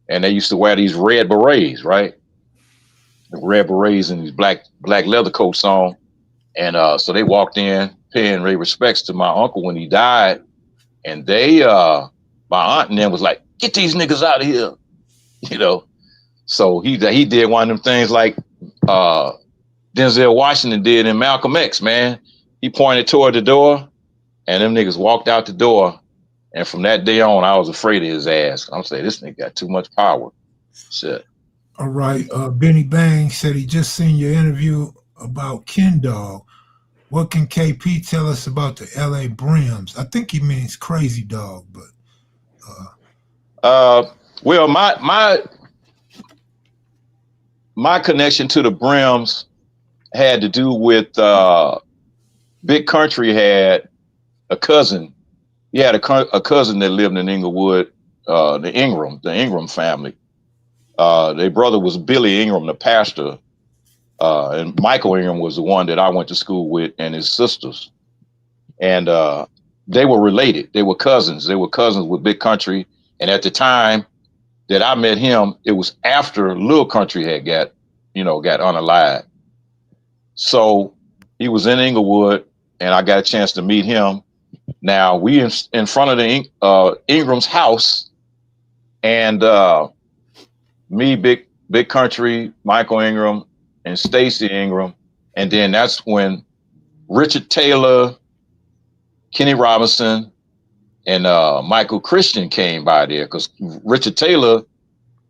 [SPEAKER 2] and they used to wear these red berets, right? The red berets and these black leather coats on. And so they walked in paying their respects to my uncle when he died. And they, my aunt and them was like, get these niggas out of here, So he did one of them things like Denzel Washington did in Malcolm X, man. He pointed toward the door, and them niggas walked out the door. And from that day on, I was afraid of his ass. I'm saying, this nigga got too much power. Shit.
[SPEAKER 1] All right. Benny Bang said he just seen your interview about Ken Dog. What can KP tell us about the LA Brims? I think he means Crazy Dog, but
[SPEAKER 2] well, my connection to the Brims had to do with Big Country had a cousin. He had a cousin that lived in Inglewood, the Ingram family. Their brother was Billy Ingram, the pastor. And Michael Ingram was the one that I went to school with, and his sisters. And they were related. They were cousins. They were cousins with Big Country. And at the time that I met him, it was after Lil Country had got unalived. So he was in Inglewood, and I got a chance to meet him. Now we in front of the Ingram's house, and me, Big Country, Michael Ingram, and Stacy Ingram. And then that's when Richard Taylor, Kenny Robinson, and Michael Christian came by there, because Richard Taylor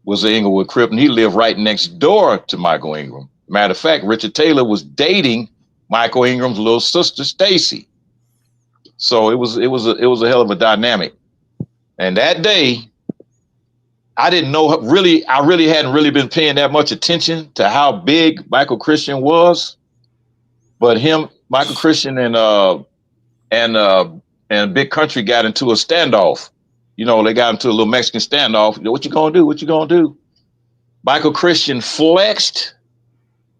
[SPEAKER 2] was an Inglewood Crip, and he lived right next door to Michael Ingram. Matter of fact, Richard Taylor was dating Michael Ingram's little sister, Stacy. So it was a hell of a dynamic. And that day, I didn't know I really hadn't really been paying that much attention to how big Michael Christian was. But Michael Christian and Big Country got into a standoff. You know, they got into a little Mexican standoff. What you gonna do? What you gonna do? Michael Christian flexed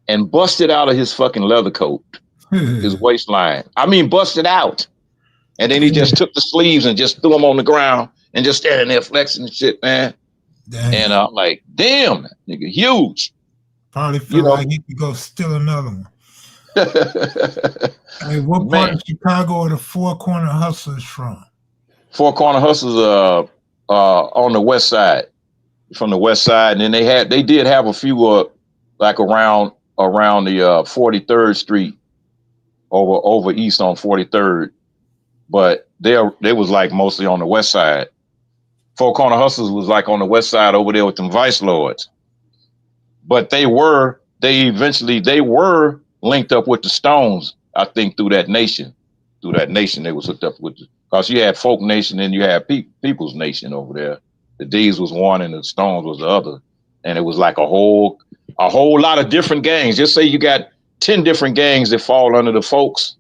[SPEAKER 2] and busted out of his fucking leather coat, his waistline. I mean, busted out. And then he just took the sleeves and just threw them on the ground and just standing there flexing and shit, man. Damn. And I'm like, damn, nigga, huge.
[SPEAKER 1] Probably feel like he could go steal another one. Hey, what part of Chicago are the Four Corner Hustlers from?
[SPEAKER 2] Four Corner Hustlers on the west side, from the west side, and then they did have a few like around the 43rd Street over east on 43rd, but they was like mostly on the west side. Four Corner Hustlers was like on the west side over there with them Vice Lords, but they were linked up with the Stones. I think through that nation they was hooked up with, because you had Folk Nation and you had People's Nation over there. The D's was one and the Stones was the other, and it was like a whole lot of different gangs. Just say you got 10 different gangs that fall under the Folks,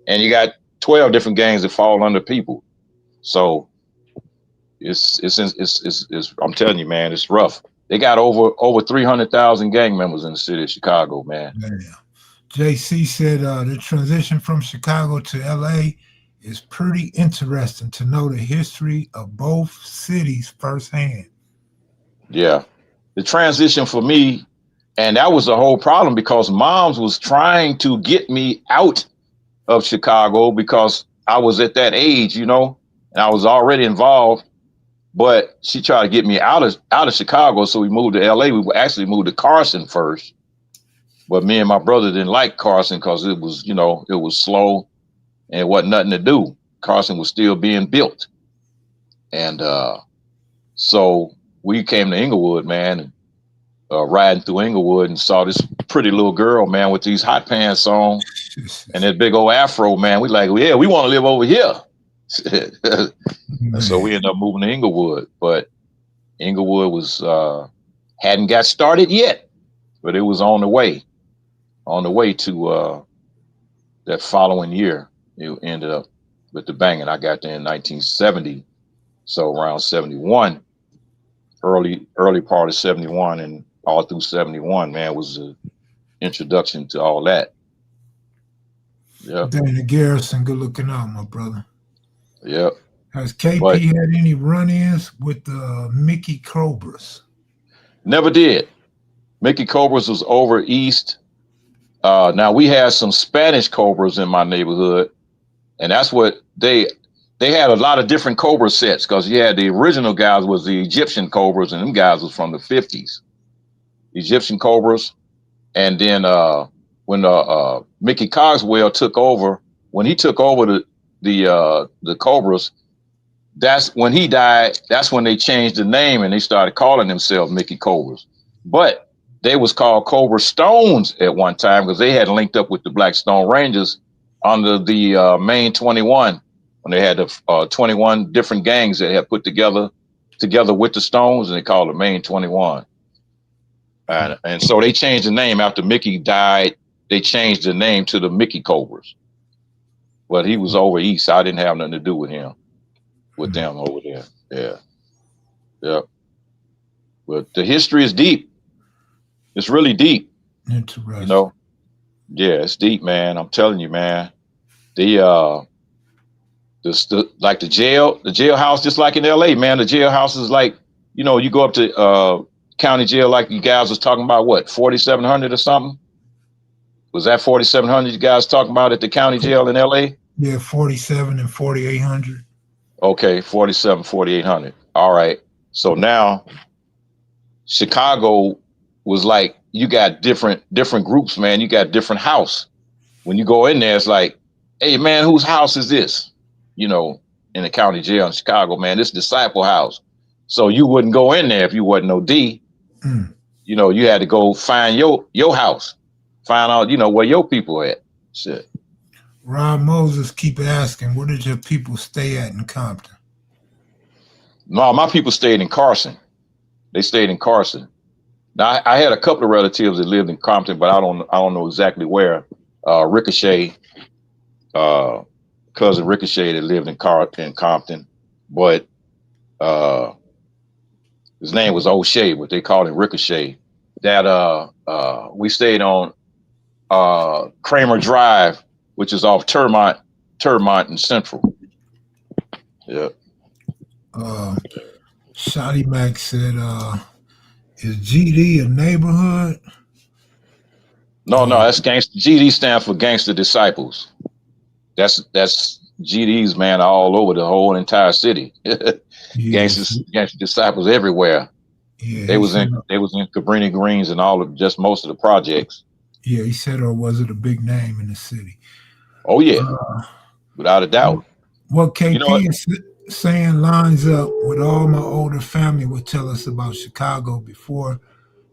[SPEAKER 2] and you got 12 different gangs that fall under People. So it's I'm telling you, man, it's rough. They got over 300,000 gang members in the city of Chicago, man.
[SPEAKER 1] Yeah. JC said the transition from Chicago to LA is pretty interesting to know the history of both cities firsthand.
[SPEAKER 2] Yeah, the transition for me, and that was the whole problem, because Moms was trying to get me out of Chicago because I was at that age, you know, and I was already involved. But she tried to get me out of Chicago, so we moved to LA. We actually moved to Carson first, but me and my brother didn't like Carson because it was slow and it wasn't nothing to do. Carson was still being built, and so we came to Inglewood, man, and riding through Inglewood and saw this pretty little girl, man, with these hot pants on and that big old afro, man. We like, yeah, we want to live over here. So we ended up moving to Inglewood, but Inglewood was hadn't got started yet, but it was on the way to that following year. It ended up with the banging. I got there in 1970, so around 71, early part of 71 and all through 71, man, was the introduction to all that. Yeah.
[SPEAKER 1] Danny Garrison, good looking out, my brother.
[SPEAKER 2] Yep.
[SPEAKER 1] Has KP had any run-ins with the Mickey Cobras?
[SPEAKER 2] Never did. Mickey Cobras was over east. Now we had some Spanish Cobras in my neighborhood, and that's what they had a lot of different Cobra sets, because you had the original guys was the Egyptian Cobras, and them guys was from the 50s. Egyptian Cobras, and then when Mickey Cogswell took over, when he took over the Cobras, that's when he died. That's when they changed the name and they started calling themselves Mickey Cobras. But they was called Cobra Stones at one time because they had linked up with the Black Stone Rangers under the Main 21, when they had the 21 different gangs that had put together with the Stones, and they called it Main 21. And so they changed the name after Mickey died. They changed the name to the Mickey Cobras. But he was over east. I didn't have nothing to do with him, with them over there. Yeah. Yeah. But the history is deep. It's really deep.
[SPEAKER 1] Interesting.
[SPEAKER 2] You know? Yeah, it's deep, man. I'm telling you, man. Like the jailhouse, just like in LA, man, the jailhouse is like, you know, you go up to county jail, like you guys was talking about, what, 4,700 or something? Was that 4,700 you guys talking about at the county jail in LA?
[SPEAKER 1] Yeah, 47 and 4,800.
[SPEAKER 2] Okay, 47, 4,800. All right. So now Chicago was like, you got different groups, man. You got different house. When you go in there, it's like, hey, man, whose house is this? You know, in the county jail in Chicago, man, this Disciple House. So you wouldn't go in there if you wasn't no D.
[SPEAKER 1] Mm.
[SPEAKER 2] You know, you had to go find your house, find out, you know, where your people at. Shit.
[SPEAKER 1] Rob Moses keep asking, where did your people stay at in Compton?
[SPEAKER 2] No, my people stayed in Carson. They stayed in Carson. Now I had a couple of relatives that lived in Compton, but I don't know exactly where. Ricochet, cousin Ricochet that lived in Compton, but his name was O'Shea, but they called him Ricochet. That we stayed on Kramer Drive, which is off Termont and Central. Yeah.
[SPEAKER 1] Shotty Mac said, is GD a neighborhood?
[SPEAKER 2] No, that's gangster. GD stands for Gangster Disciples. That's GDs, man, all over the whole entire city.
[SPEAKER 1] Yes.
[SPEAKER 2] Gangster Disciples everywhere.
[SPEAKER 1] Yeah,
[SPEAKER 2] They was in Cabrini Greens and all of just most of the projects.
[SPEAKER 1] Yeah, he said, or was it a big name in the city?
[SPEAKER 2] Oh yeah, without a doubt.
[SPEAKER 1] What KP
[SPEAKER 2] You know what?
[SPEAKER 1] is saying lines up with all my older family would tell us about Chicago before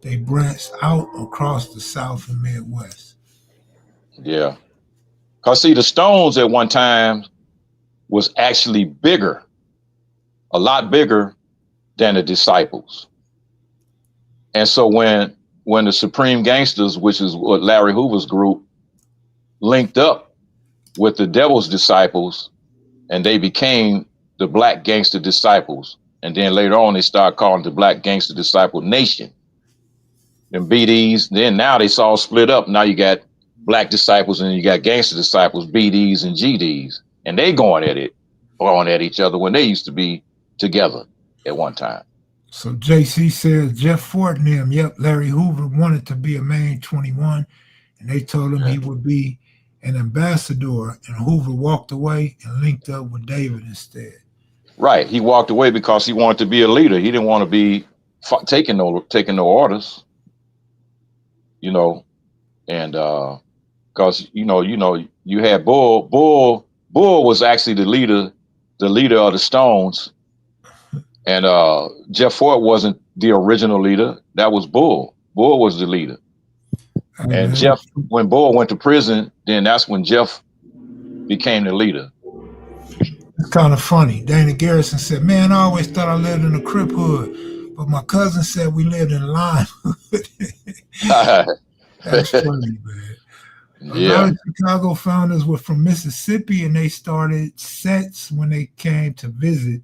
[SPEAKER 1] they branched out across the South and Midwest.
[SPEAKER 2] Yeah. Cause see, the Stones at one time was actually bigger, a lot bigger than the Disciples. And so when the Supreme Gangsters, which is what Larry Hoover's group, linked up with the Devil's Disciples, and they became the Black Gangster Disciples. And then later on, they started calling the Black Gangster Disciple Nation. And BDs, then now they all split up. Now you got Black Disciples and you got Gangster Disciples, BDs and GDs. And they going at each other when they used to be together at one time.
[SPEAKER 1] So JC says Jeff Fort and them, yep, Larry Hoover wanted to be a Main 21, and they told him he would be an ambassador, and Hoover walked away and linked up with David instead.
[SPEAKER 2] Right. He walked away because he wanted to be a leader. He didn't want to be taking no orders, you know, and because you had Bull was actually the leader of the Stones. And Jeff Fort wasn't the original leader. That was Bull. Bull was the leader. And Jeff, when Bull went to prison, then that's when Jeff became the leader.
[SPEAKER 1] It's kind of funny. Dana Garrison said, man, I always thought I lived in a Crip hood, but my cousin said we lived in a Lime hood. That's funny, man. A lot of Chicago founders were from Mississippi, and they started sets when they came to visit,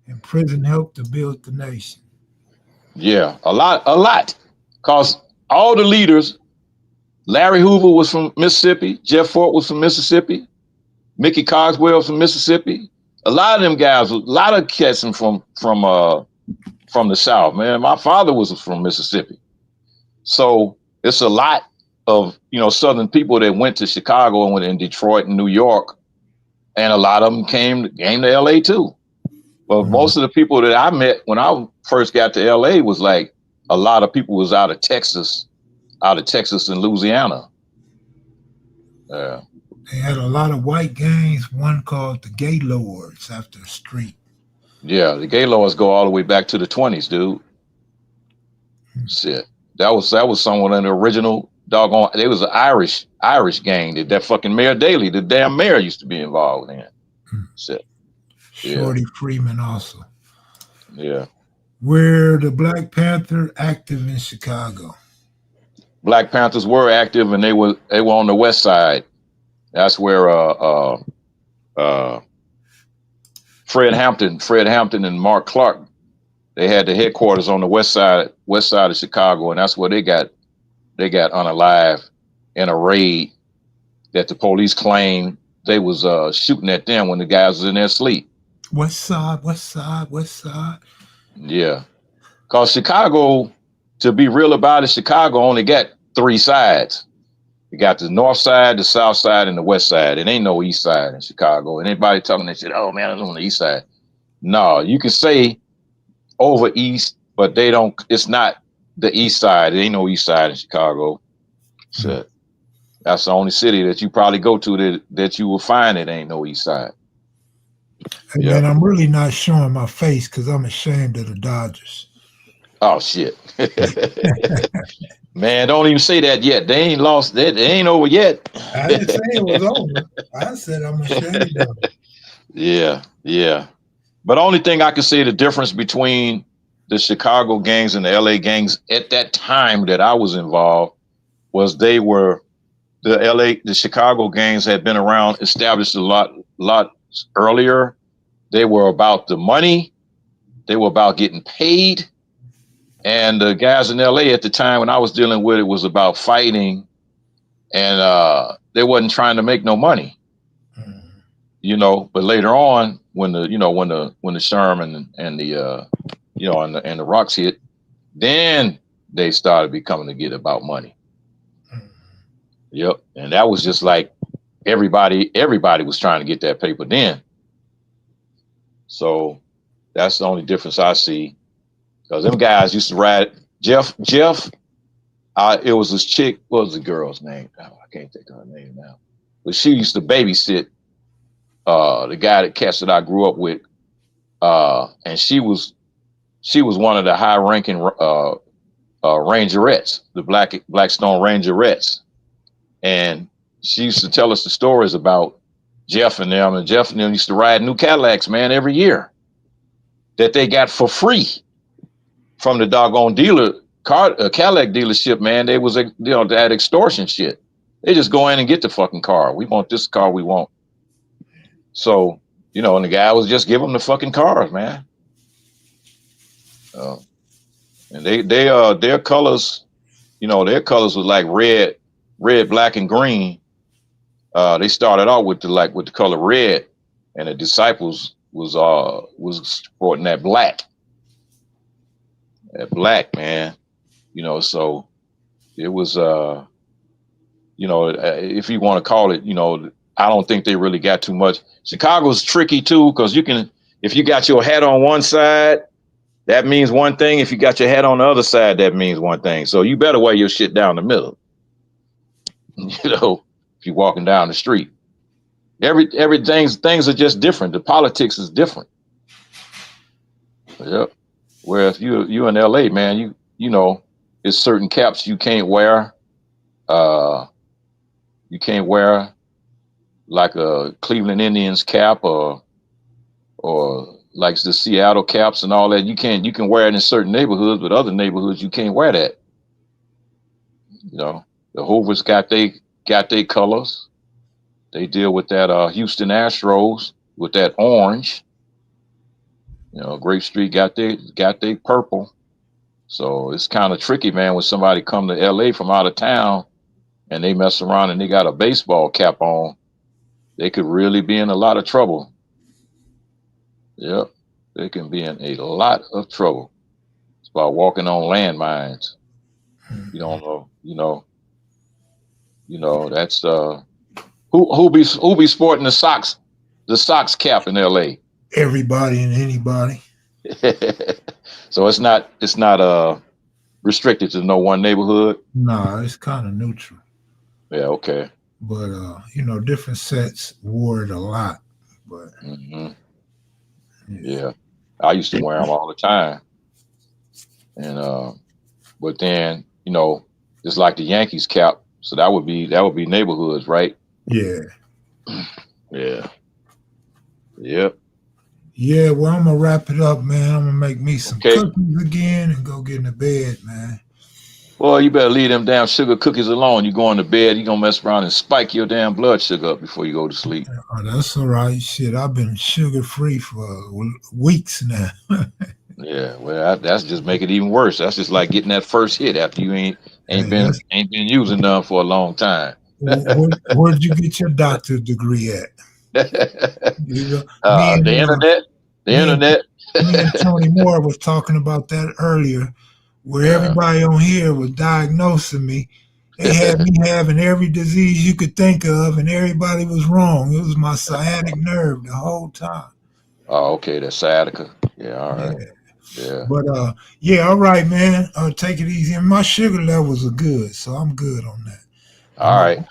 [SPEAKER 1] and prison helped to build the nation.
[SPEAKER 2] Yeah, a lot. Because all the leaders, Larry Hoover was from Mississippi, Jeff Fort was from Mississippi, Mickey Cogswell from Mississippi. A lot of them guys, a lot of cats from the South, man. My father was from Mississippi. So it's a lot of, Southern people that went to Chicago and went in Detroit and New York. And a lot of them came to LA too. But most of the people that I met when I first got to LA was like a lot of people was out of Texas and Louisiana. Yeah.
[SPEAKER 1] They had a lot of white gangs, one called the Gaylords after the street.
[SPEAKER 2] Yeah, the Gaylords go all the way back to the 20s, dude. Shit. That was someone in the original doggone, they was an Irish gang that fucking Mayor Daley, the damn mayor, used to be involved in. Shit.
[SPEAKER 1] Shorty Freeman also.
[SPEAKER 2] Yeah.
[SPEAKER 1] Were the Black Panther active in Chicago?
[SPEAKER 2] Black Panthers were active, and they were on the west side. That's where Fred Hampton and Mark Clark, they had the headquarters on the west side of Chicago, and that's where they got unalived in a raid that the police claimed they was shooting at them when the guys was in their sleep.
[SPEAKER 1] West side.
[SPEAKER 2] Yeah. Because Chicago, to be real about it, Chicago only got 3 sides. You got the north side, the south side, and the west side. It ain't no east side in Chicago. And anybody talking that shit, oh man, it's on the east side. No, you can say over east, but it's not the east side. It ain't no east side in Chicago. So that's the only city that you probably go to that you will find it ain't no east side.
[SPEAKER 1] Hey, man, I'm really not showing my face because I'm ashamed of the Dodgers.
[SPEAKER 2] Oh shit. Man, don't even say that yet. They ain't lost. They ain't over yet.
[SPEAKER 1] I didn't say it was over. I said I'm ashamed of it.
[SPEAKER 2] Yeah, yeah. But only thing I can say the difference between the Chicago gangs and the LA gangs at that time that I was involved was the Chicago gangs had been around, established a lot earlier. They were about the money. They were about getting paid. And the guys in LA at the time when I was dealing with it was about fighting, and they wasn't trying to make no money, But later on, when the Sherman and the and the rocks hit, then they started becoming to get about money. Yep, and that was just like everybody was trying to get that paper then. So that's the only difference I see. Because them guys used to ride Jeff. It was this chick. What was the girl's name? Oh, I can't think of her name now. But she used to babysit the guy that I grew up with, and she was one of the high-ranking Rangerettes, the Blackstone Rangerettes, and she used to tell us the stories about Jeff and them. And Jeff and them used to ride new Cadillacs, man, every year that they got for free from the doggone Cadillac dealership, man. They was that extortion shit. They just go in and get the fucking car. We want this car. We want. So and the guy was just give them the fucking cars, man. And their colors, their colors was like red, black, and green. They started out with the color red, and the Disciples was sporting that black. That black, man. So it was if you want to call it, I don't think they really got too much. Chicago's tricky too, because if you got your hat on one side, that means one thing. If you got your hat on the other side, that means one thing. So you better wear your shit down the middle. If you're walking down the street, things are just different. The politics is different. Yep. Whereas you in LA, man, there's certain caps you can't wear. You can't wear like a Cleveland Indians cap or like the Seattle caps and all that. You can wear it in certain neighborhoods, but other neighborhoods you can't wear that. The Hoovers got their colors. They deal with that Houston Astros with that orange. Grape Street got their purple. So it's kind of tricky, man, when somebody come to LA from out of town and they mess around and they got a baseball cap on, they could really be in a lot of trouble. Yep, they can be in a lot of trouble. It's about walking on landmines. You don't know. That's who be sporting the Sox cap in LA.
[SPEAKER 1] Everybody and anybody.
[SPEAKER 2] So it's not restricted to no one neighborhood.
[SPEAKER 1] No, it's kind of neutral.
[SPEAKER 2] Yeah, okay.
[SPEAKER 1] But different sets wore it a lot. But
[SPEAKER 2] yeah, I used to wear them all the time. And but then it's like the Yankees cap. So that would be neighborhoods, right?
[SPEAKER 1] Yeah.
[SPEAKER 2] Yeah. Yep.
[SPEAKER 1] Yeah, well, I'm gonna wrap it up, man. I'm gonna make me some cookies again and go get in the bed, man.
[SPEAKER 2] Well, you better leave them damn sugar cookies alone. You going to bed, you gonna mess around and spike your damn blood sugar up before you go to sleep.
[SPEAKER 1] Oh, that's all right. Shit, I've been sugar free for weeks now.
[SPEAKER 2] Yeah, well, that's just make it even worse. That's just like getting that first hit after you ain't been using them for a long time.
[SPEAKER 1] Where'd you get your doctor's degree at?
[SPEAKER 2] The internet.
[SPEAKER 1] Me and Tony Moore was talking about that earlier, where everybody on here was diagnosing me. They had me having every disease you could think of, and everybody was wrong. It was my sciatic nerve the whole time.
[SPEAKER 2] Oh, okay, that's sciatica. Yeah, all right. Yeah.
[SPEAKER 1] But all right, man. Take it easy. And my sugar levels are good, so I'm good on that.
[SPEAKER 2] All right.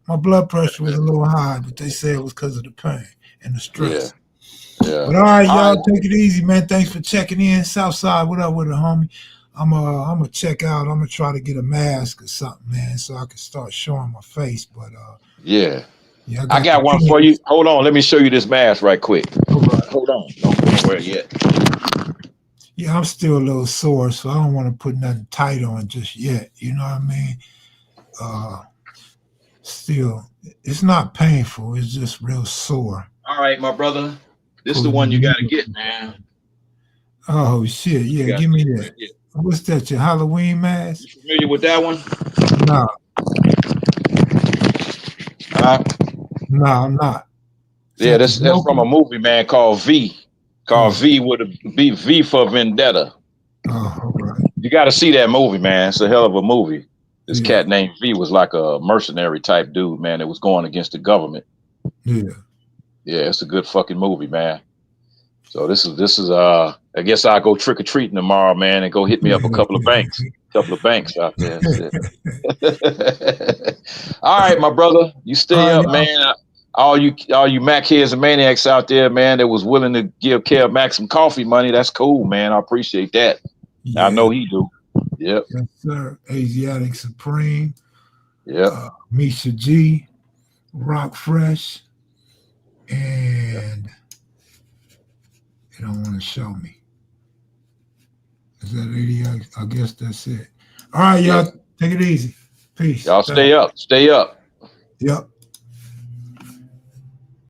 [SPEAKER 1] My blood pressure was a little high, but they said it was because of the pain and the stress.
[SPEAKER 2] Yeah.
[SPEAKER 1] But all right,
[SPEAKER 2] All
[SPEAKER 1] y'all,
[SPEAKER 2] right.
[SPEAKER 1] take it easy, man. Thanks for checking in. Southside, what up with it, homie? I'm gonna check out. I'm gonna try to get a mask or something, man, so I can start showing my face. But
[SPEAKER 2] Yeah.
[SPEAKER 1] yeah, I
[SPEAKER 2] I
[SPEAKER 1] got the
[SPEAKER 2] got one for
[SPEAKER 1] pins.
[SPEAKER 2] you. Hold on. Let me show you this mask right quick.
[SPEAKER 1] All right.
[SPEAKER 2] Hold on. Don't go nowhere yet.
[SPEAKER 1] Yeah, I'm still a little sore, so I don't want to put nothing tight on just yet. You know what I mean? Still, it's not painful. It's just real sore.
[SPEAKER 2] All right, my brother. This is the
[SPEAKER 1] Pulling the
[SPEAKER 2] one you got to
[SPEAKER 1] needle.
[SPEAKER 2] get, man.
[SPEAKER 1] Oh shit!
[SPEAKER 2] You
[SPEAKER 1] Yeah,
[SPEAKER 2] got
[SPEAKER 1] give me
[SPEAKER 2] this right
[SPEAKER 1] that.
[SPEAKER 2] here.
[SPEAKER 1] What's that? Your Halloween mask?
[SPEAKER 2] You familiar with that one?
[SPEAKER 1] Nah,
[SPEAKER 2] Uh,
[SPEAKER 1] nah, I'm not. Is
[SPEAKER 2] yeah,
[SPEAKER 1] that the
[SPEAKER 2] that's from
[SPEAKER 1] Joker?
[SPEAKER 2] a movie, man, called V. Called
[SPEAKER 1] Oh,
[SPEAKER 2] V with a V for Vendetta.
[SPEAKER 1] oh, all right.
[SPEAKER 2] You got to see that movie, man. It's a hell of a movie. This
[SPEAKER 1] Yeah,
[SPEAKER 2] cat named V was like a mercenary type dude, man, that was going against the government.
[SPEAKER 1] yeah.
[SPEAKER 2] Yeah, it's a good fucking movie, man. So this is I guess I'll go trick or treating tomorrow, man, and go hit me up a couple of banks out there. Shit. All right, my brother, you stay
[SPEAKER 1] All right,
[SPEAKER 2] up,
[SPEAKER 1] y'all.
[SPEAKER 2] man. All you Mac heads and maniacs out there, man, that was willing to give Kev Mac some coffee money. That's cool, man. I appreciate that. I
[SPEAKER 1] Yeah,
[SPEAKER 2] know he do. Yep,
[SPEAKER 1] yes, sir. Asiatic Supreme,
[SPEAKER 2] yep.
[SPEAKER 1] Misha G, Rock Fresh, and they don't want to show me. Is that 80? I guess that's it. All right,
[SPEAKER 2] Yep.
[SPEAKER 1] y'all. Take it easy. Peace.
[SPEAKER 2] Y'all stay up. Stay up.
[SPEAKER 1] Yep.